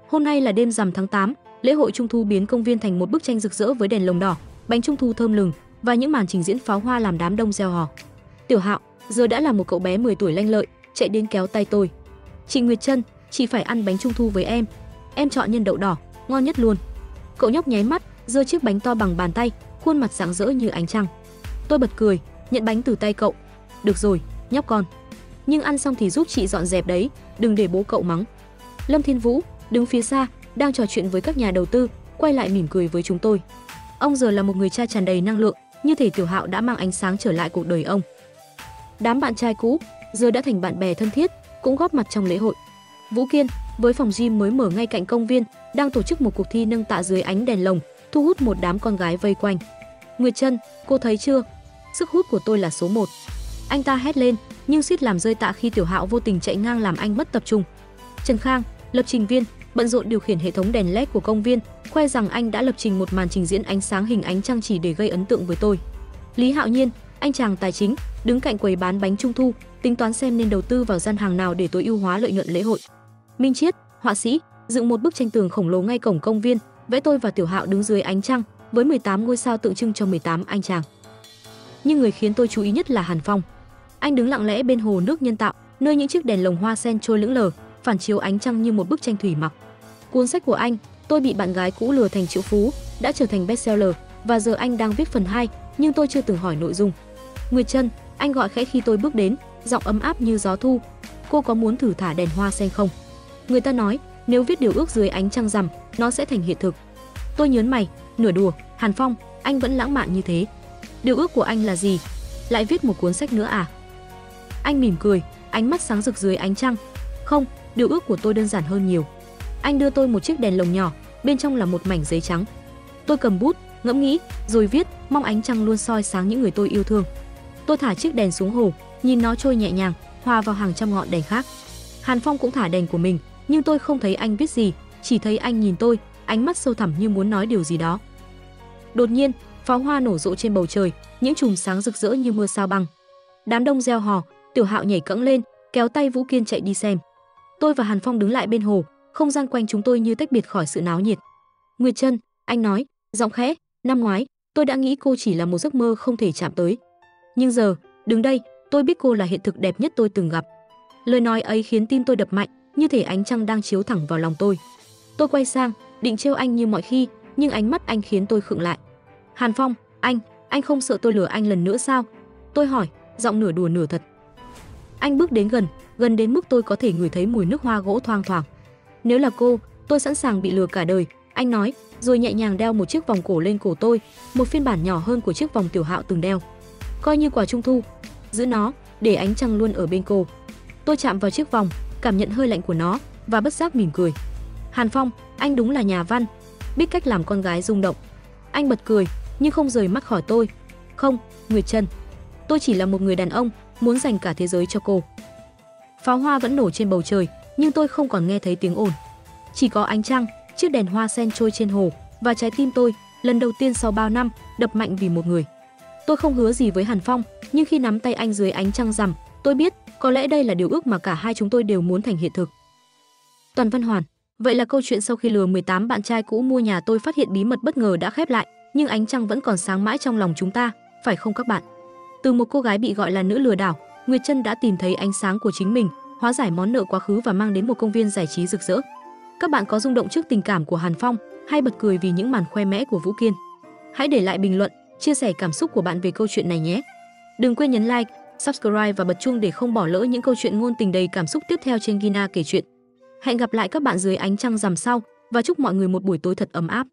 Speaker 1: Hôm nay là đêm rằm tháng 8, lễ hội Trung thu biến công viên thành một bức tranh rực rỡ với đèn lồng đỏ, bánh trung thu thơm lừng và những màn trình diễn pháo hoa làm đám đông reo hò. Tiểu Hạo giờ đã là một cậu bé 10 tuổi lanh lợi, chạy đến kéo tay tôi. Chị Nguyệt Trân, chị phải ăn bánh trung thu với em chọn nhân đậu đỏ, ngon nhất luôn. Cậu nhóc nháy mắt, giơ chiếc bánh to bằng bàn tay, khuôn mặt rạng rỡ như ánh trăng. Tôi bật cười, nhận bánh từ tay cậu. Được rồi, nhóc con. Nhưng ăn xong thì giúp chị dọn dẹp đấy, đừng để bố cậu mắng. Lâm Thiên Vũ đứng phía xa, đang trò chuyện với các nhà đầu tư, quay lại mỉm cười với chúng tôi. Ông giờ là một người cha tràn đầy năng lượng, như thể Tiểu Hạo đã mang ánh sáng trở lại cuộc đời ông. Đám bạn trai cũ giờ đã thành bạn bè thân thiết, cũng góp mặt trong lễ hội. Vũ Kiên với phòng gym mới mở ngay cạnh công viên, đang tổ chức một cuộc thi nâng tạ dưới ánh đèn lồng, thu hút một đám con gái vây quanh. Nguyệt Trân, cô thấy chưa? Sức hút của tôi là số 1. Anh ta hét lên, nhưng suýt làm rơi tạ khi Tiểu Hạo vô tình chạy ngang làm anh mất tập trung. Trần Khang, lập trình viên, bận rộn điều khiển hệ thống đèn LED của công viên, khoe rằng anh đã lập trình một màn trình diễn ánh sáng hình ánh trăng chỉ để gây ấn tượng với tôi. Lý Hạo Nhiên, anh chàng tài chính, đứng cạnh quầy bán bánh trung thu, tính toán xem nên đầu tư vào gian hàng nào để tối ưu hóa lợi nhuận lễ hội. Minh Chiết, họa sĩ, dựng một bức tranh tường khổng lồ ngay cổng công viên, vẽ tôi và Tiểu Hạo đứng dưới ánh trăng với 18 ngôi sao tượng trưng cho 18 anh chàng. Nhưng người khiến tôi chú ý nhất là Hàn Phong. Anh đứng lặng lẽ bên hồ nước nhân tạo, nơi những chiếc đèn lồng hoa sen trôi lững lờ, phản chiếu ánh trăng như một bức tranh thủy mặc. Cuốn sách của anh, Tôi bị bạn gái cũ lừa thành triệu phú, đã trở thành bestseller và giờ anh đang viết phần 2, nhưng tôi chưa từng hỏi nội dung. Nguyệt Trân, anh gọi khẽ khi tôi bước đến, giọng ấm áp như gió thu. Cô có muốn thử thả đèn hoa sen không? Người ta nói, nếu viết điều ước dưới ánh trăng rằm, nó sẽ thành hiện thực. Tôi nhớn mày, nửa đùa, Hàn Phong, anh vẫn lãng mạn như thế. Điều ước của anh là gì? Lại viết một cuốn sách nữa à? Anh mỉm cười, ánh mắt sáng rực dưới ánh trăng. Không, điều ước của tôi đơn giản hơn nhiều. Anh đưa tôi một chiếc đèn lồng nhỏ, bên trong là một mảnh giấy trắng. Tôi cầm bút, ngẫm nghĩ, rồi viết, mong ánh trăng luôn soi sáng những người tôi yêu thương. Tôi thả chiếc đèn xuống hồ, nhìn nó trôi nhẹ nhàng, hòa vào hàng trăm ngọn đèn khác. Hàn Phong cũng thả đèn của mình, nhưng tôi không thấy anh viết gì, chỉ thấy anh nhìn tôi, ánh mắt sâu thẳm như muốn nói điều gì đó. Đột nhiên, pháo hoa nổ rộ trên bầu trời, những chùm sáng rực rỡ như mưa sao băng. Đám đông reo hò, Tiểu Hạo nhảy cẫng lên, kéo tay Vũ Kiên chạy đi xem. Tôi và Hàn Phong đứng lại bên hồ, không gian quanh chúng tôi như tách biệt khỏi sự náo nhiệt. Nguyệt Trân, anh nói, giọng khẽ, năm ngoái, tôi đã nghĩ cô chỉ là một giấc mơ không thể chạm tới. Nhưng giờ, đứng đây, tôi biết cô là hiện thực đẹp nhất tôi từng gặp. Lời nói ấy khiến tim tôi đập mạnh, như thể ánh trăng đang chiếu thẳng vào lòng tôi. Tôi quay sang, định trêu anh như mọi khi, nhưng ánh mắt anh khiến tôi khựng lại. Hàn Phong, anh không sợ tôi lừa anh lần nữa sao? Tôi hỏi, giọng nửa đùa nửa thật. Anh bước đến gần đến mức tôi có thể ngửi thấy mùi nước hoa gỗ thoang thoảng. Nếu là cô, tôi sẵn sàng bị lừa cả đời, anh nói, rồi nhẹ nhàng đeo một chiếc vòng cổ lên cổ tôi, một phiên bản nhỏ hơn của chiếc vòng Tiểu Hạo từng đeo. Coi như quà trung thu, giữ nó, để ánh trăng luôn ở bên cô. Tôi chạm vào chiếc vòng, cảm nhận hơi lạnh của nó và bất giác mỉm cười. Hàn Phong, anh đúng là nhà văn, biết cách làm con gái rung động. Anh bật cười, nhưng không rời mắt khỏi tôi. Không, Nguyệt Trân, tôi chỉ là một người đàn ông, muốn dành cả thế giới cho cô. Pháo hoa vẫn nổ trên bầu trời, nhưng tôi không còn nghe thấy tiếng ồn. Chỉ có ánh trăng, chiếc đèn hoa sen trôi trên hồ, và trái tim tôi, lần đầu tiên sau bao năm, đập mạnh vì một người. Tôi không hứa gì với Hàn Phong, nhưng khi nắm tay anh dưới ánh trăng rằm, tôi biết, có lẽ đây là điều ước mà cả hai chúng tôi đều muốn thành hiện thực. Toàn Văn Hoàn. Vậy là câu chuyện sau khi lừa 18 bạn trai cũ mua nhà tôi phát hiện bí mật bất ngờ đã khép lại, nhưng ánh trăng vẫn còn sáng mãi trong lòng chúng ta, phải không các bạn? Từ một cô gái bị gọi là nữ lừa đảo, Nguyệt Trân đã tìm thấy ánh sáng của chính mình, hóa giải món nợ quá khứ và mang đến một công viên giải trí rực rỡ. Các bạn có rung động trước tình cảm của Hàn Phong hay bật cười vì những màn khoe mẽ của Vũ Kiên? Hãy để lại bình luận, chia sẻ cảm xúc của bạn về câu chuyện này nhé. Đừng quên nhấn like, subscribe và bật chuông để không bỏ lỡ những câu chuyện ngôn tình đầy cảm xúc tiếp theo trên Gina kể chuyện. Hẹn gặp lại các bạn dưới ánh trăng rằm sau và chúc mọi người một buổi tối thật ấm áp.